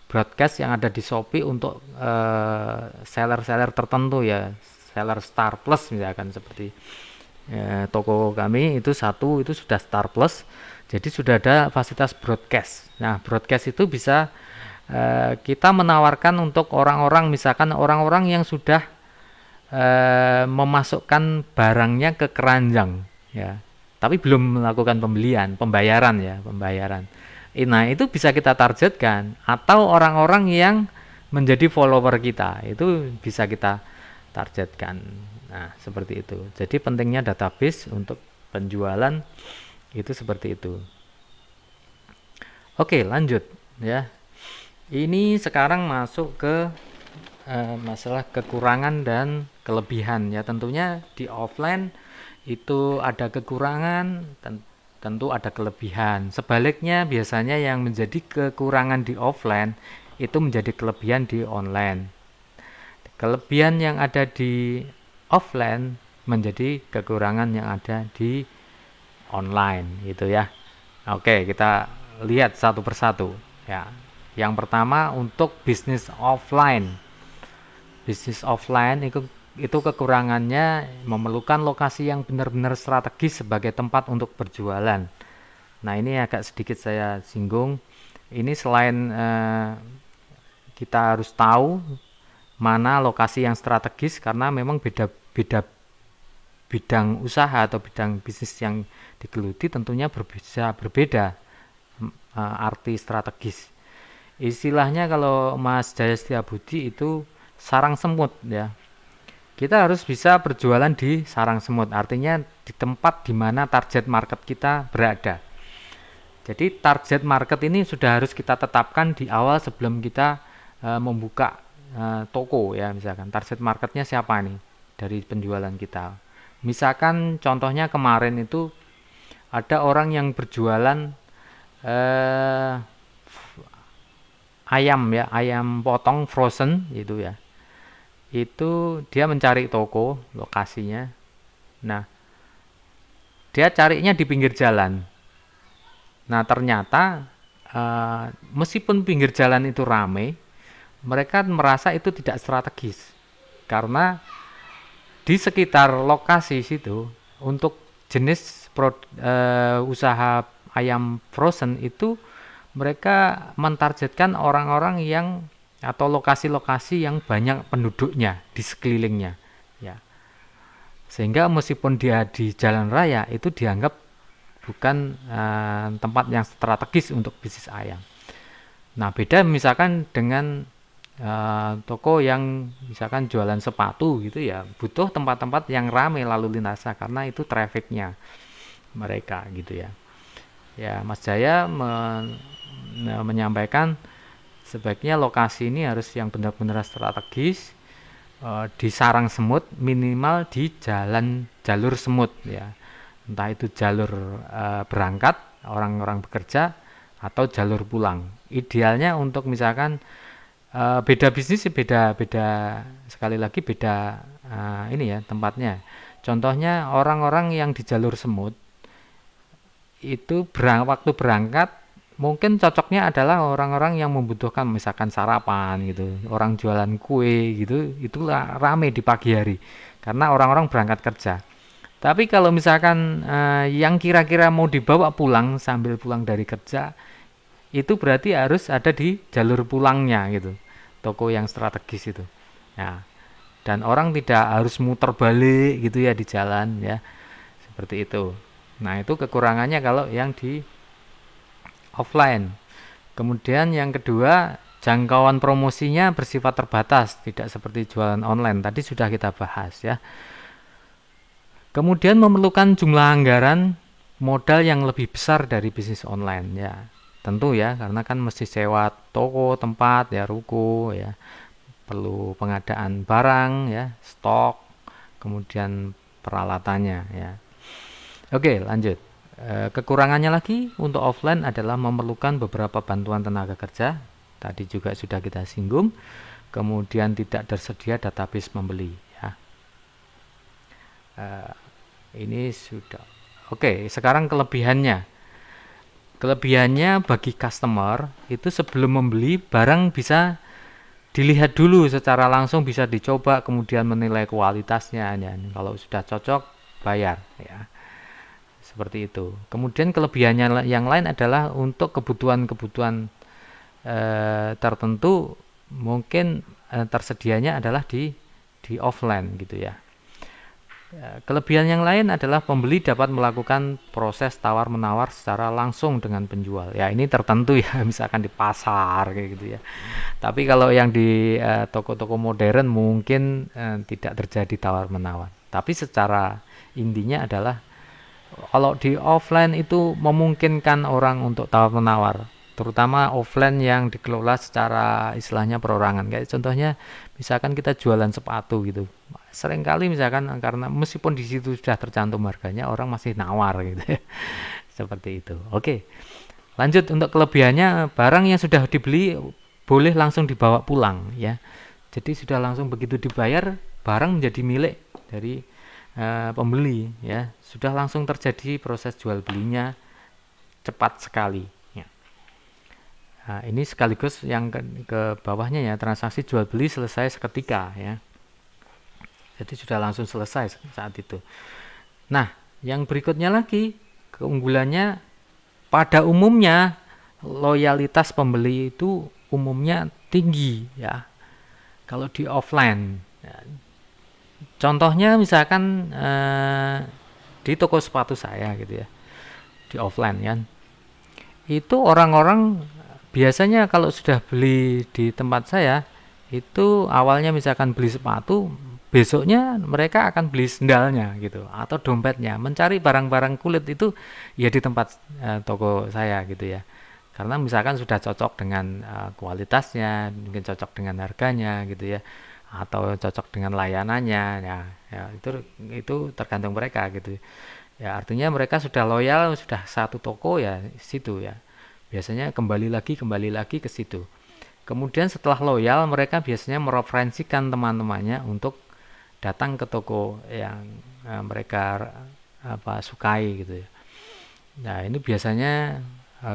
broadcast yang ada di Shopee untuk seller-seller tertentu ya, seller Star Plus misalkan seperti toko kami itu satu itu sudah Star Plus, jadi sudah ada fasilitas broadcast. Nah, broadcast itu bisa kita menawarkan untuk orang-orang, misalkan orang-orang yang sudah memasukkan barangnya ke keranjang, ya, tapi belum melakukan pembayaran ya, pembayaran. Nah, itu bisa kita targetkan, atau orang-orang yang menjadi follower kita, itu bisa kita targetkan. Nah, seperti itu. Jadi pentingnya database untuk penjualan itu seperti itu. Oke, lanjut ya. Ini sekarang masuk ke masalah kekurangan dan kelebihan ya. Tentunya di offline itu ada kekurangan, tentu ada kelebihan. Sebaliknya biasanya yang menjadi kekurangan di offline itu menjadi kelebihan di online. Kelebihan yang ada di offline menjadi kekurangan yang ada di online gitu ya. Oke, kita lihat satu persatu ya. Yang pertama untuk bisnis offline. Bisnis offline itu kekurangannya memerlukan lokasi yang benar-benar strategis sebagai tempat untuk berjualan. Nah, ini agak sedikit saya singgung. Ini selain kita harus tahu mana lokasi yang strategis, karena memang beda-beda bidang usaha atau bidang bisnis yang digeluti tentunya berbeda arti strategis. Istilahnya kalau Mas Jaya Setiabudi itu sarang semut ya. Kita harus bisa berjualan di sarang semut, artinya di tempat di mana target market kita berada. Jadi target market ini sudah harus kita tetapkan di awal sebelum kita membuka toko ya. Misalkan target marketnya siapa nih dari penjualan kita. Misalkan contohnya kemarin itu ada orang yang berjualan ayam ya, ayam potong frozen gitu ya. Itu dia mencari toko lokasinya. Nah, dia carinya di pinggir jalan. Nah, ternyata meskipun pinggir jalan itu ramai, mereka merasa itu tidak strategis. Karena di sekitar lokasi situ untuk jenis usaha ayam frozen itu mereka mentargetkan orang-orang yang atau lokasi-lokasi yang banyak penduduknya di sekelilingnya ya. Sehingga meskipun dia di jalan raya itu dianggap bukan tempat yang strategis untuk bisnis ayam. Nah, beda misalkan dengan toko yang misalkan jualan sepatu gitu ya, butuh tempat-tempat yang ramai lalu lintasnya karena itu trafficnya mereka gitu ya. Ya, Mas Jaya menyampaikan sebaiknya lokasi ini harus yang benar-benar strategis, di sarang semut, minimal di jalur semut ya, entah itu jalur berangkat orang-orang bekerja atau jalur pulang. Idealnya untuk misalkan beda bisnis beda sekali lagi beda ini ya tempatnya. Contohnya orang-orang yang di jalur semut itu waktu berangkat mungkin cocoknya adalah orang-orang yang membutuhkan misalkan sarapan gitu, orang jualan kue gitu, itulah rame di pagi hari karena orang-orang berangkat kerja. Tapi kalau misalkan yang kira-kira mau dibawa pulang sambil pulang dari kerja, itu berarti harus ada di jalur pulangnya gitu, toko yang strategis itu ya. Dan orang tidak harus muter balik gitu ya di jalan ya, seperti itu. Nah, itu kekurangannya kalau yang di offline. Kemudian yang kedua, jangkauan promosinya bersifat terbatas, tidak seperti jualan online. Tadi sudah kita bahas ya. Kemudian memerlukan jumlah anggaran modal yang lebih besar dari bisnis online ya. Tentu ya, karena kan mesti sewa toko, tempat ya, ruko ya. Perlu pengadaan barang ya, stok, kemudian peralatannya ya. Oke, lanjut. Kekurangannya lagi untuk offline adalah memerlukan beberapa bantuan tenaga kerja. Tadi juga sudah kita singgung. Kemudian tidak tersedia database pembeli. Ya. Ini sudah. Oke, sekarang kelebihannya. Kelebihannya bagi customer itu sebelum membeli barang bisa dilihat dulu secara langsung, bisa dicoba, kemudian menilai kualitasnya. Ya. Kalau sudah cocok, bayar ya. Seperti itu. Kemudian kelebihannya yang lain adalah untuk kebutuhan-kebutuhan tertentu mungkin tersedianya adalah di offline gitu ya. Kelebihan yang lain adalah pembeli dapat melakukan proses tawar-menawar secara langsung dengan penjual. Ya, ini tertentu ya, misalkan di pasar kayak gitu ya. Tapi kalau yang di toko-toko modern mungkin tidak terjadi tawar-menawar. Tapi secara intinya adalah kalau di offline itu memungkinkan orang untuk tawar-menawar, terutama offline yang dikelola secara istilahnya perorangan. Kayak contohnya misalkan kita jualan sepatu gitu. Seringkali misalkan karena meskipun di situ sudah tercantum harganya, orang masih nawar gitu ya. Seperti itu. Oke. Lanjut untuk kelebihannya, barang yang sudah dibeli boleh langsung dibawa pulang ya. Jadi sudah langsung begitu dibayar, barang menjadi milik dari pembeli ya. Sudah langsung terjadi proses jual belinya cepat sekali ya. Nah, ini sekaligus yang ke bawahnya ya, transaksi jual beli selesai seketika ya. Jadi sudah langsung selesai saat itu. Nah, yang berikutnya lagi, keunggulannya pada umumnya loyalitas pembeli itu umumnya tinggi ya. Kalau di offline, ya. Contohnya misalkan di toko sepatu saya gitu ya, di offline kan, itu orang-orang biasanya kalau sudah beli di tempat saya itu awalnya misalkan beli sepatu, besoknya mereka akan beli sendalnya gitu atau dompetnya, mencari barang-barang kulit itu ya di tempat toko saya gitu ya, karena misalkan sudah cocok dengan kualitasnya, mungkin cocok dengan harganya gitu ya, atau cocok dengan layanannya ya, itu tergantung mereka gitu ya. Artinya mereka sudah loyal, sudah satu toko ya situ ya, biasanya kembali lagi ke situ. Kemudian setelah loyal, mereka biasanya mereferensikan teman-temannya untuk datang ke toko yang mereka sukai gitu ya. Nah, ini biasanya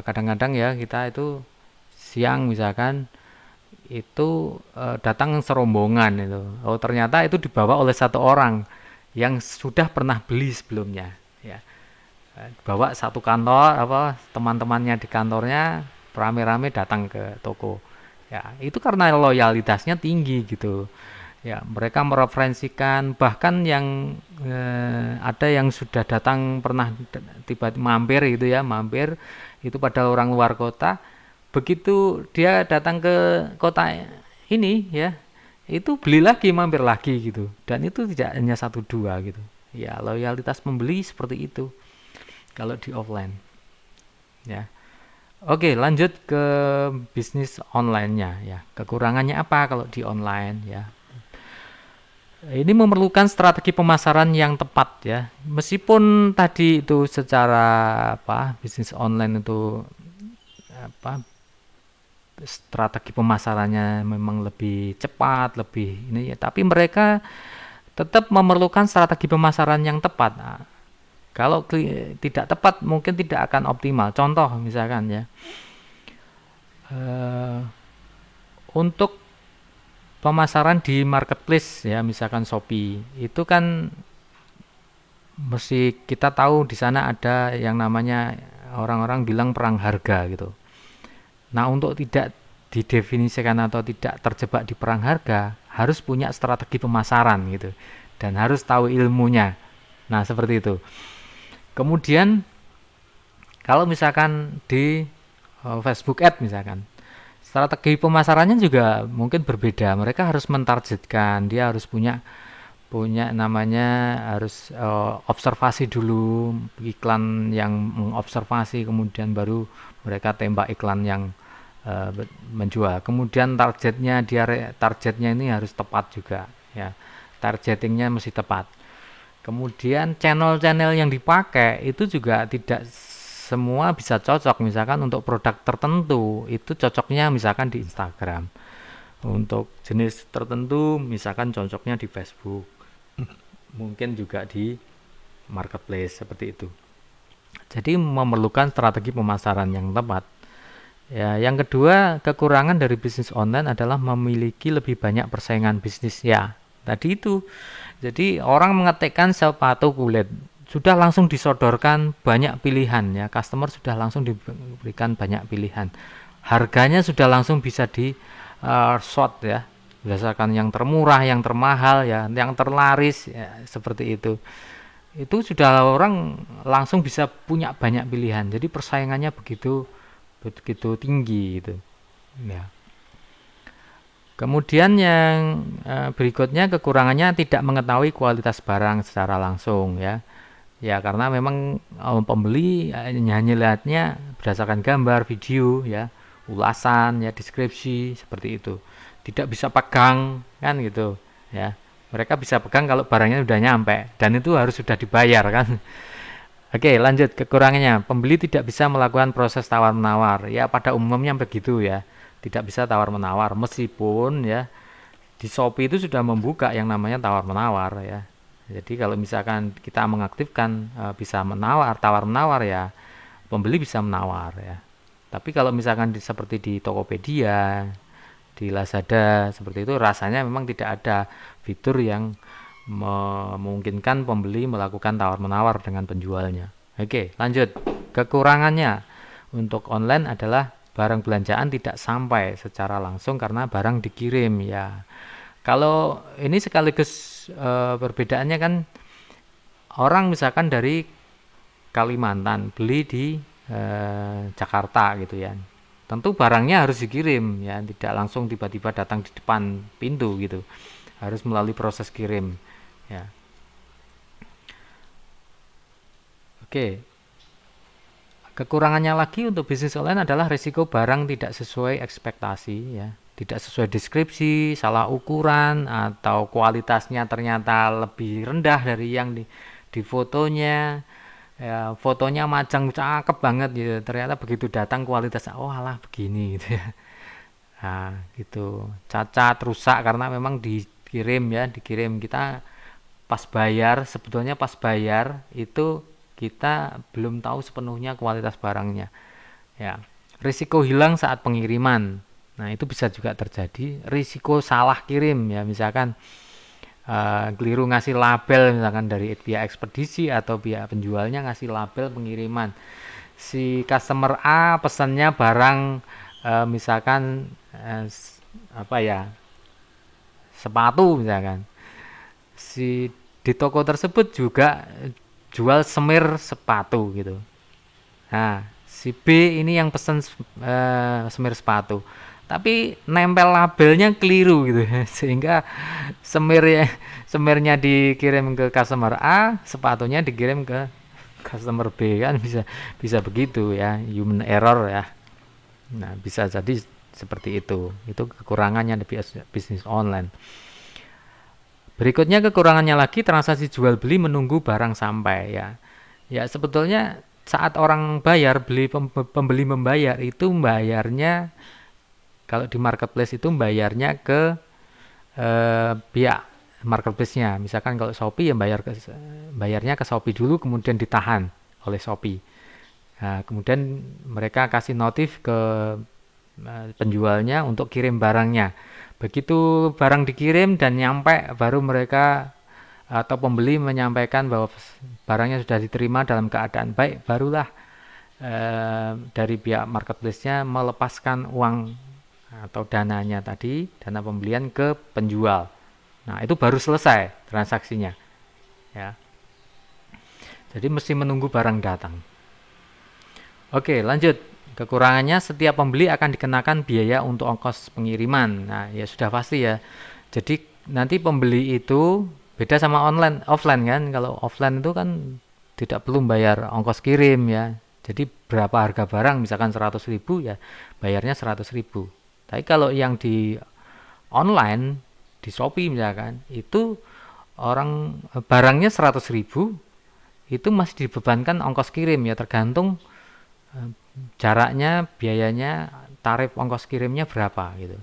kadang-kadang ya kita itu siang misalkan itu datang serombongan itu. Oh, ternyata itu dibawa oleh satu orang yang sudah pernah beli sebelumnya ya. Bawa satu kantor teman-temannya di kantornya rame-rame datang ke toko. Ya, itu karena loyalitasnya tinggi gitu. Ya, mereka mereferensikan, bahkan yang ada yang sudah datang pernah tiba-tiba mampir gitu ya, mampir itu padahal orang luar kota. Begitu dia datang ke kota ini ya, itu beli lagi, mampir lagi gitu. Dan itu tidak hanya satu dua gitu. Ya, loyalitas pembeli seperti itu kalau di offline. Ya. Oke, lanjut ke bisnis online-nya ya. Kekurangannya apa kalau di online ya? Ini memerlukan strategi pemasaran yang tepat ya. Meskipun tadi itu secara bisnis online itu strategi pemasarannya memang lebih cepat, lebih ini ya, tapi mereka tetap memerlukan strategi pemasaran yang tepat. Nah, kalau tidak tepat mungkin tidak akan optimal. Contoh misalkan ya, untuk pemasaran di marketplace ya, misalkan Shopee, itu kan mesti kita tahu di sana ada yang namanya orang-orang bilang perang harga gitu. Nah, untuk tidak didefinisikan atau tidak terjebak di perang harga, harus punya strategi pemasaran gitu, dan harus tahu ilmunya. Nah, seperti itu. Kemudian kalau misalkan di Facebook Ad misalkan, strategi pemasarannya juga mungkin berbeda. Mereka harus mentargetkan, dia harus punya namanya, harus observasi dulu iklan yang mengobservasi, kemudian baru mereka tembak iklan yang menjual. Kemudian targetnya ini harus tepat juga ya. Targetingnya mesti tepat. Kemudian channel-channel yang dipakai itu juga tidak semua bisa cocok. Misalkan untuk produk tertentu itu cocoknya misalkan di Instagram, untuk jenis tertentu misalkan cocoknya di Facebook, mungkin juga di marketplace seperti itu. Jadi memerlukan strategi pemasaran yang tepat ya. Yang kedua, kekurangan dari bisnis online adalah memiliki lebih banyak persaingan bisnis ya. Tadi itu. Jadi orang mengetikkan sepatu kulit, sudah langsung disodorkan banyak pilihan ya. Customer sudah langsung diberikan banyak pilihan. Harganya sudah langsung bisa di short ya. Berdasarkan yang termurah, yang termahal ya, yang terlaris ya, seperti itu sudah orang langsung bisa punya banyak pilihan. Jadi persaingannya begitu begitu tinggi itu. Ya. Kemudian yang berikutnya kekurangannya tidak mengetahui kualitas barang secara langsung ya. Ya karena memang pembeli hanya lihatnya berdasarkan gambar, video ya, ulasan ya, deskripsi seperti itu. Tidak bisa pegang kan gitu ya. Mereka bisa pegang kalau barangnya sudah nyampe dan itu harus sudah dibayar kan. Oke, lanjut kekurangannya. Pembeli tidak bisa melakukan proses tawar-menawar. Ya, pada umumnya begitu ya. Tidak bisa tawar-menawar meskipun ya di Shopee itu sudah membuka yang namanya tawar-menawar ya. Jadi kalau misalkan kita mengaktifkan bisa menawar, tawar-menawar ya, pembeli bisa menawar ya. Tapi kalau misalkan seperti di Tokopedia, di Lazada seperti itu rasanya memang tidak ada fitur yang memungkinkan pembeli melakukan tawar-menawar dengan penjualnya. Oke, lanjut. Kekurangannya untuk online adalah barang belanjaan tidak sampai secara langsung karena barang dikirim ya. Kalau ini sekaligus perbedaannya kan orang misalkan dari Kalimantan beli di Jakarta gitu ya. Tentu barangnya harus dikirim ya, tidak langsung tiba-tiba datang di depan pintu gitu. Harus melalui proses kirim ya. Oke. Kekurangannya lagi untuk bisnis online adalah risiko barang tidak sesuai ekspektasi ya. Tidak sesuai deskripsi, salah ukuran atau kualitasnya ternyata lebih rendah dari yang di fotonya. Ya, fotonya macam cakep banget gitu. Ternyata begitu datang kualitasnya oh alah begini gitu ya. Nah, gitu. Cacat, rusak karena memang dikirim kita pas bayar, sebetulnya pas bayar itu kita belum tahu sepenuhnya kualitas barangnya. Ya. Risiko hilang saat pengiriman. Nah, itu bisa juga terjadi. Risiko salah kirim ya, misalkan keliru ngasih label misalkan dari pihak ekspedisi atau pihak penjualnya ngasih label pengiriman. Si customer A pesannya barang misalkan apa ya? Sepatu misalkan. Si di toko tersebut juga jual semir sepatu gitu. Nah, si B ini yang pesen semir sepatu. Tapi nempel labelnya keliru gitu sehingga semirnya semirnya dikirim ke customer A, sepatunya dikirim ke customer B kan bisa bisa begitu ya, human error ya. Nah, bisa jadi seperti itu. Itu kekurangannya di bisnis online. Berikutnya kekurangannya lagi transaksi jual beli menunggu barang sampai ya. Ya sebetulnya saat orang bayar pembeli membayar itu bayarnya kalau di marketplace itu bayarnya ke pihak marketplace-nya. Misalkan kalau Shopee ya bayarnya ke Shopee dulu kemudian ditahan oleh Shopee. Nah, kemudian mereka kasih notif ke penjualnya untuk kirim barangnya. Begitu barang dikirim dan nyampe baru mereka atau pembeli menyampaikan bahwa barangnya sudah diterima dalam keadaan baik, barulah dari pihak marketplace-nya melepaskan uang atau dananya tadi, dana pembelian ke penjual. Nah, itu baru selesai transaksinya. Ya. Jadi mesti menunggu barang datang. Oke, lanjut. Kekurangannya setiap pembeli akan dikenakan biaya untuk ongkos pengiriman. Nah, ya sudah pasti ya. Jadi nanti pembeli itu beda sama online, offline kan. Kalau offline itu kan tidak perlu bayar ongkos kirim ya. Jadi berapa harga barang misalkan 100.000 ya bayarnya 100.000. Tapi kalau yang di online di Shopee misalkan itu orang barangnya 100.000 itu masih dibebankan ongkos kirim ya tergantung jaraknya, biayanya, tarif ongkos kirimnya berapa gitu.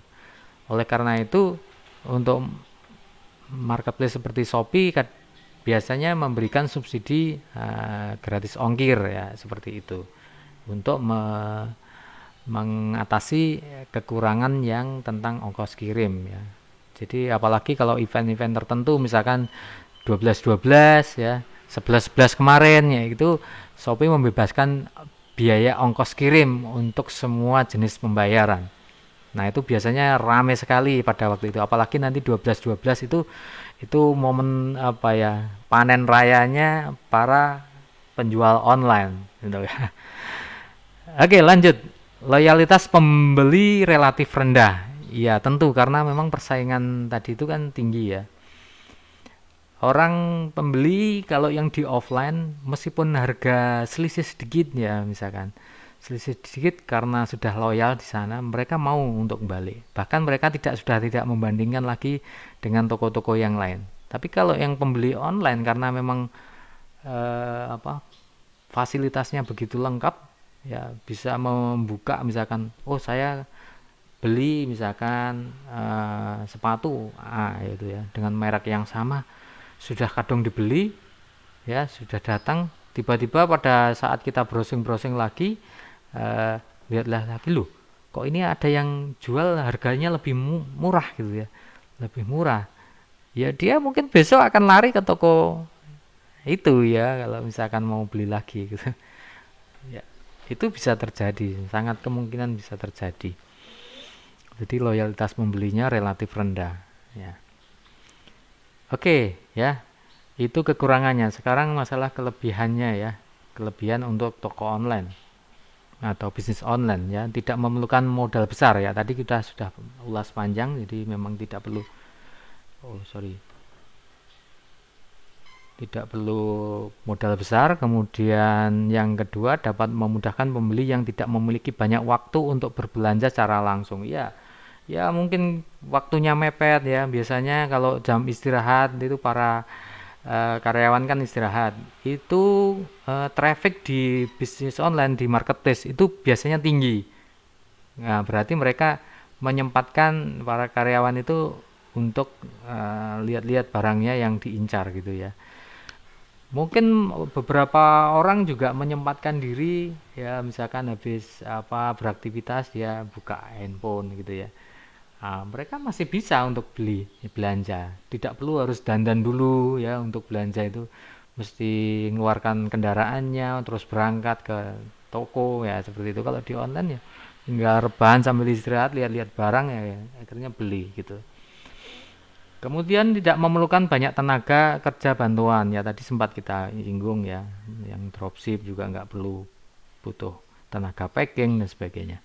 Oleh karena itu untuk marketplace seperti Shopee biasanya memberikan subsidi gratis ongkir ya seperti itu untuk mengatasi kekurangan yang tentang ongkos kirim ya. Jadi apalagi kalau event-event tertentu misalkan 12-12 ya, 11-11 kemarin ya, itu Shopee membebaskan biaya ongkos kirim untuk semua jenis pembayaran. Nah, itu biasanya rame sekali pada waktu itu. Apalagi nanti 12-12 itu momen apa ya? Panen rayanya para penjual online gitu ya. Oke, lanjut. Loyalitas pembeli relatif rendah. Iya, tentu karena memang persaingan tadi itu kan tinggi ya. Orang pembeli kalau yang di offline meskipun harga selisih sedikit ya misalkan selisih sedikit karena sudah loyal di sana mereka mau untuk balik. Bahkan mereka sudah tidak membandingkan lagi dengan toko-toko yang lain. Tapi kalau yang pembeli online karena memang apa fasilitasnya begitu lengkap ya bisa membuka misalkan oh saya beli misalkan sepatu itu ya dengan merek yang sama sudah kadung dibeli ya sudah datang tiba-tiba pada saat kita browsing-browsing lagi lihatlah lagi loh kok ini ada yang jual harganya lebih murah gitu ya lebih murah ya dia mungkin besok akan lari ke toko itu ya kalau misalkan mau beli lagi gitu ya itu bisa terjadi sangat kemungkinan bisa terjadi jadi loyalitas pembelinya relatif rendah ya. Oke, ya. Itu kekurangannya. Sekarang masalah kelebihannya ya. Kelebihan untuk toko online atau bisnis online ya, tidak memerlukan modal besar ya. Tadi kita sudah ulas panjang jadi memang tidak perlu tidak perlu modal besar. Kemudian yang kedua dapat memudahkan pembeli yang tidak memiliki banyak waktu untuk berbelanja secara langsung. Ya, ya mungkin waktunya mepet ya biasanya kalau jam istirahat itu para karyawan kan istirahat itu traffic di bisnis online di marketplace itu biasanya tinggi. Nah berarti mereka menyempatkan para karyawan itu untuk lihat-lihat barangnya yang diincar gitu ya. Mungkin beberapa orang juga menyempatkan diri ya misalkan habis apa beraktivitas dia buka handphone gitu ya. Nah, mereka masih bisa untuk belanja. Tidak perlu harus dandan dulu ya untuk belanja itu mesti mengeluarkan kendaraannya terus berangkat ke toko ya seperti itu. Kalau di online ya tinggal rebahan sambil istirahat lihat-lihat barang ya akhirnya beli gitu. Kemudian tidak memerlukan banyak tenaga kerja bantuan ya tadi sempat kita singgung ya yang dropship juga nggak perlu butuh tenaga packing dan sebagainya.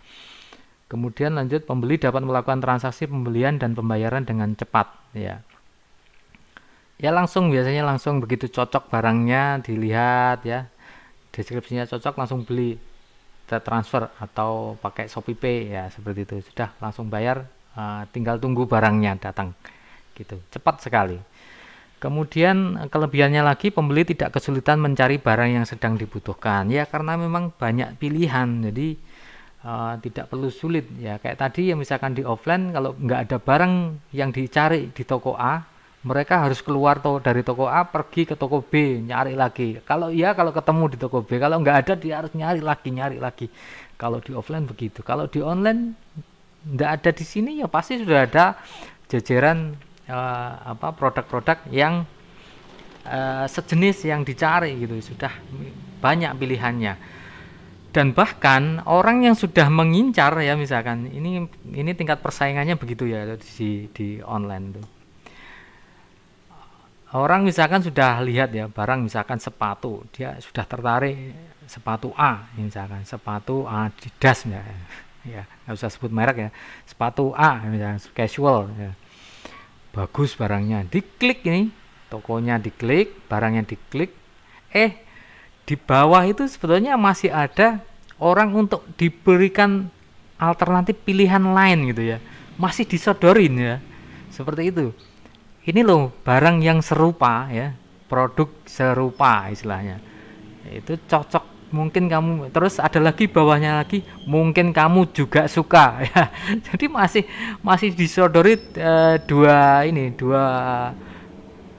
Kemudian lanjut pembeli dapat melakukan transaksi pembelian dan pembayaran dengan cepat ya. Ya langsung biasanya langsung begitu cocok barangnya dilihat ya. Deskripsinya cocok langsung beli transfer atau pakai Shopee Pay ya seperti itu. Sudah langsung bayar tinggal tunggu barangnya datang. Gitu. Cepat sekali. Kemudian kelebihannya lagi pembeli tidak kesulitan mencari barang yang sedang dibutuhkan ya karena memang banyak pilihan jadi tidak perlu sulit ya kayak tadi ya misalkan di offline kalau nggak ada barang yang dicari di toko A mereka harus keluar dari toko A pergi ke toko B nyari lagi kalau ketemu di toko B kalau nggak ada dia harus nyari lagi kalau di offline begitu kalau di online nggak ada di sini ya pasti sudah ada jajaran produk-produk yang sejenis yang dicari gitu sudah banyak pilihannya dan bahkan orang yang sudah mengincar ya misalkan ini tingkat persaingannya begitu ya di online tuh orang misalkan sudah lihat ya barang misalkan sepatu dia sudah tertarik sepatu A misalkan sepatu Adidas ya nggak usah sebut merek ya sepatu A misalkan casual ya bagus barangnya diklik ini tokonya diklik barangnya diklik di bawah itu sebetulnya masih ada orang untuk diberikan alternatif pilihan lain gitu ya masih disodorin ya seperti itu ini loh barang yang serupa ya produk serupa istilahnya itu cocok mungkin kamu terus ada lagi bawahnya lagi mungkin kamu juga suka ya jadi masih disodori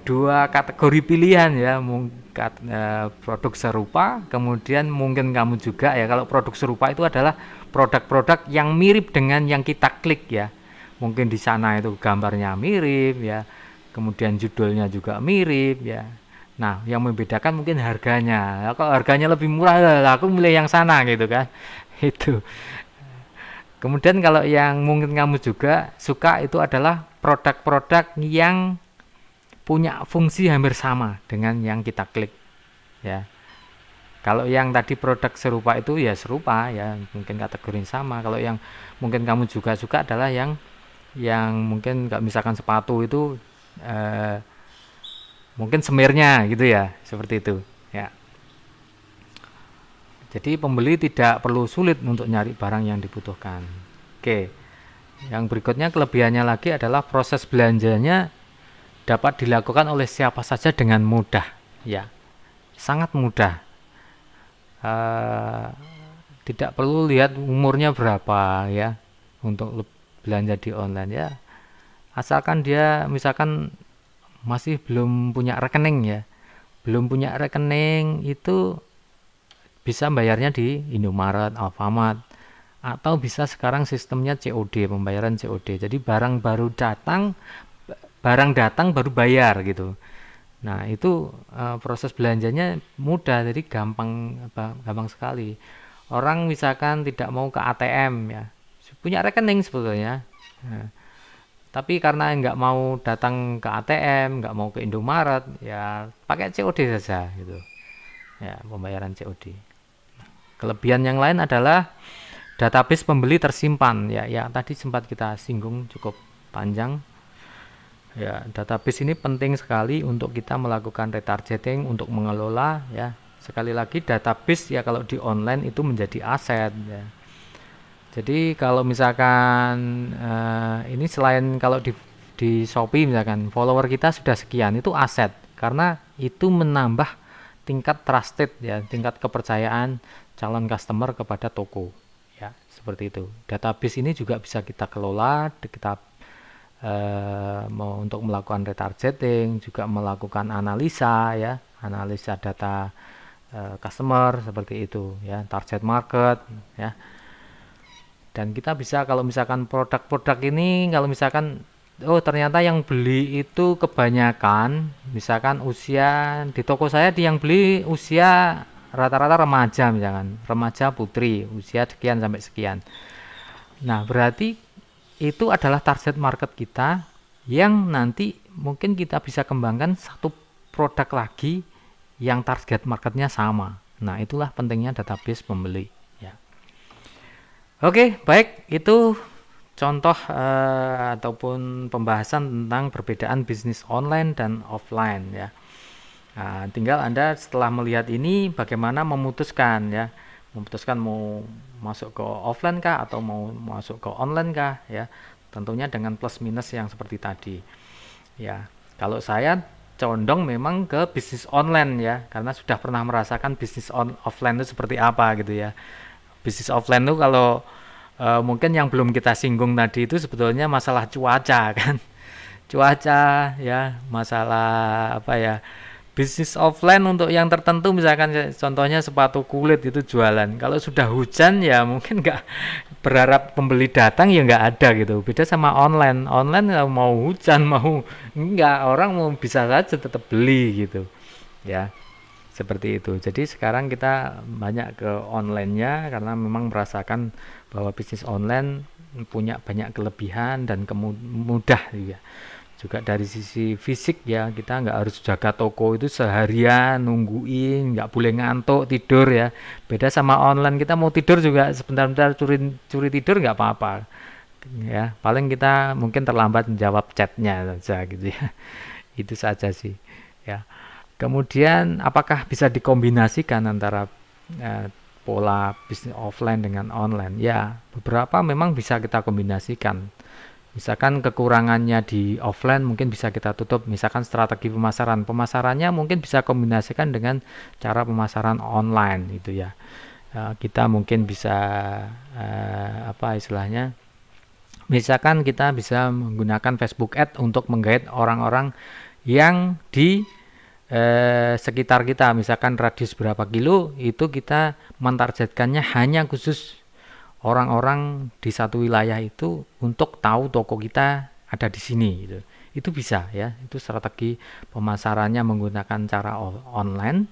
dua kategori pilihan ya produk serupa kemudian mungkin kamu juga ya kalau produk serupa itu adalah produk-produk yang mirip dengan yang kita klik ya mungkin di sana itu gambarnya mirip ya, kemudian judulnya juga mirip ya. Nah, yang membedakan mungkin harganya. Kalau harganya lebih murah, lah aku milih yang sana gitu kan. Itu. Kemudian kalau yang mungkin kamu juga suka itu adalah produk-produk yang punya fungsi hampir sama dengan yang kita klik ya. Kalau yang tadi produk serupa itu ya serupa ya, mungkin kategori sama. Kalau yang mungkin kamu juga suka adalah yang mungkin nggak, misalkan sepatu itu eh, mungkin semirnya gitu ya, seperti itu ya. Jadi pembeli tidak perlu sulit untuk nyari barang yang dibutuhkan. Oke, yang berikutnya kelebihannya lagi adalah proses belanjanya dapat dilakukan oleh siapa saja dengan mudah ya, sangat mudah. Eh, Tidak perlu lihat umurnya berapa ya untuk belanja di online ya, asalkan dia misalkan masih belum punya rekening ya, belum punya rekening itu bisa bayarnya di Indomaret, Alfamart, atau bisa sekarang sistemnya COD, pembayaran COD. Jadi barang datang baru bayar gitu. Nah, itu proses belanjanya mudah, jadi gampang sekali. Orang misalkan tidak mau ke ATM ya, punya rekening sebetulnya. Nah, tapi karena nggak mau datang ke ATM, nggak mau ke Indomaret, ya pakai COD saja gitu. Ya, pembayaran COD. Kelebihan yang lain adalah database pembeli tersimpan ya, ya tadi sempat kita singgung cukup panjang. Ya, database ini penting sekali untuk kita melakukan retargeting, untuk mengelola ya. Sekali lagi database ya kalau di online itu menjadi aset ya. Jadi kalau misalkan ini selain kalau di Shopee misalkan follower kita sudah sekian, itu aset karena itu menambah tingkat trusted ya, tingkat kepercayaan calon customer kepada toko ya, seperti itu. Database ini juga bisa kita kelola, kita mau untuk melakukan retargeting, juga melakukan analisa ya, analisa data customer seperti itu ya, target market ya. Dan kita bisa kalau misalkan produk-produk ini kalau misalkan oh ternyata yang beli itu kebanyakan misalkan usia di toko saya, yang beli usia rata-rata remaja, misalkan remaja putri usia sekian sampai sekian. Nah, berarti itu adalah target market kita yang nanti mungkin kita bisa kembangkan satu produk lagi yang target marketnya sama. Nah, itulah pentingnya database pembeli ya. Oke, baik, itu contoh ataupun pembahasan tentang perbedaan bisnis online dan offline ya. Nah, tinggal Anda setelah melihat ini bagaimana memutuskan ya, memutuskan mau masuk ke offline kah atau mau masuk ke online kah ya. Tentunya dengan plus minus yang seperti tadi. Ya, kalau saya condong memang ke bisnis online ya, karena sudah pernah merasakan bisnis offline itu seperti apa gitu ya. Bisnis offline itu kalau mungkin yang belum kita singgung tadi itu sebetulnya masalah cuaca kan. Cuaca ya, masalah apa ya, bisnis offline untuk yang tertentu misalkan contohnya sepatu kulit itu jualan, kalau sudah hujan ya mungkin nggak berharap pembeli datang, ya nggak ada gitu. Beda sama online, online mau hujan mau nggak, orang mau bisa saja tetap beli gitu ya, seperti itu. Jadi sekarang kita banyak ke online-nya karena memang merasakan bahwa bisnis online punya banyak kelebihan dan mudah juga dari sisi fisik ya. Kita nggak harus jaga toko itu seharian nungguin, nggak boleh ngantuk tidur ya. Beda sama online, kita mau tidur juga sebentar-bentar curi tidur nggak apa-apa ya, paling kita mungkin terlambat menjawab chatnya saja gitu ya. Itu saja sih ya. Kemudian apakah bisa dikombinasikan antara pola bisnis offline dengan online? Ya, beberapa memang bisa kita kombinasikan. Misalkan kekurangannya di offline mungkin bisa kita tutup, misalkan strategi pemasaran. Pemasarannya mungkin bisa kombinasikan dengan cara pemasaran online gitu ya. Kita mungkin bisa apa istilahnya? Misalkan kita bisa menggunakan Facebook Ad untuk menggait orang-orang yang di sekitar kita, misalkan radius berapa kilo, itu kita mentargetkannya hanya khusus orang-orang di satu wilayah itu untuk tahu toko kita ada di sini gitu. Itu bisa ya, itu strategi pemasarannya menggunakan cara online,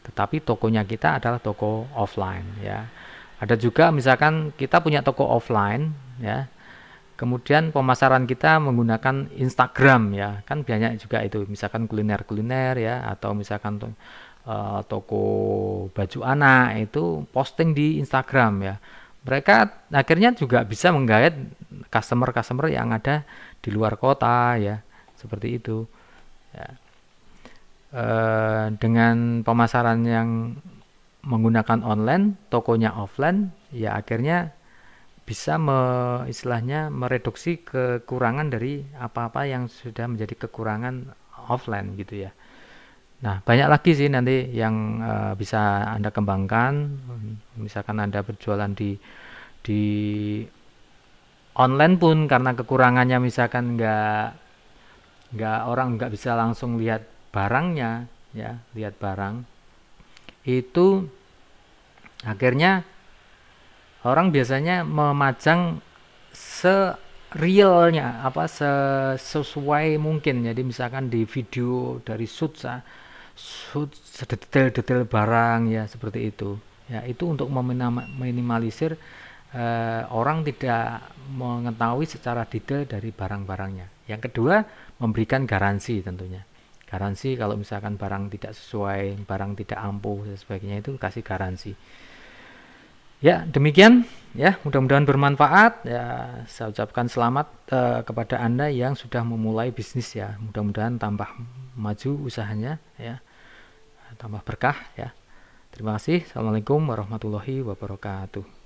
tetapi tokonya kita adalah toko offline ya. Ada juga misalkan kita punya toko offline ya, kemudian pemasaran kita menggunakan Instagram ya, kan banyak juga itu, misalkan kuliner-kuliner ya, atau misalkan toko baju anak itu posting di Instagram ya. Mereka akhirnya juga bisa menggait customer-customer yang ada di luar kota ya, seperti itu. Ya. Dengan pemasaran yang menggunakan online, tokonya offline, ya akhirnya bisa istilahnya mereduksi kekurangan dari apa-apa yang sudah menjadi kekurangan offline gitu ya. Nah, banyak lagi sih nanti yang bisa Anda kembangkan. Misalkan Anda berjualan di online pun karena kekurangannya misalkan nggak orang nggak bisa langsung lihat barangnya ya, lihat barang itu akhirnya orang biasanya memajang realnya apa sesuai mungkin. Jadi misalkan di video dari shoot detail-detail barang ya, seperti itu ya. Itu untuk meminimalisir orang tidak mengetahui secara detail dari barang-barangnya. Yang kedua, memberikan garansi tentunya. Garansi kalau misalkan barang tidak sesuai, barang tidak ampuh dan sebagainya, itu kasih garansi. Ya, demikian ya, mudah-mudahan bermanfaat ya. Saya ucapkan selamat kepada Anda yang sudah memulai bisnis ya. Mudah-mudahan tambah maju usahanya ya, tambah berkah ya. Terima kasih. Assalamualaikum warahmatullahi wabarakatuh.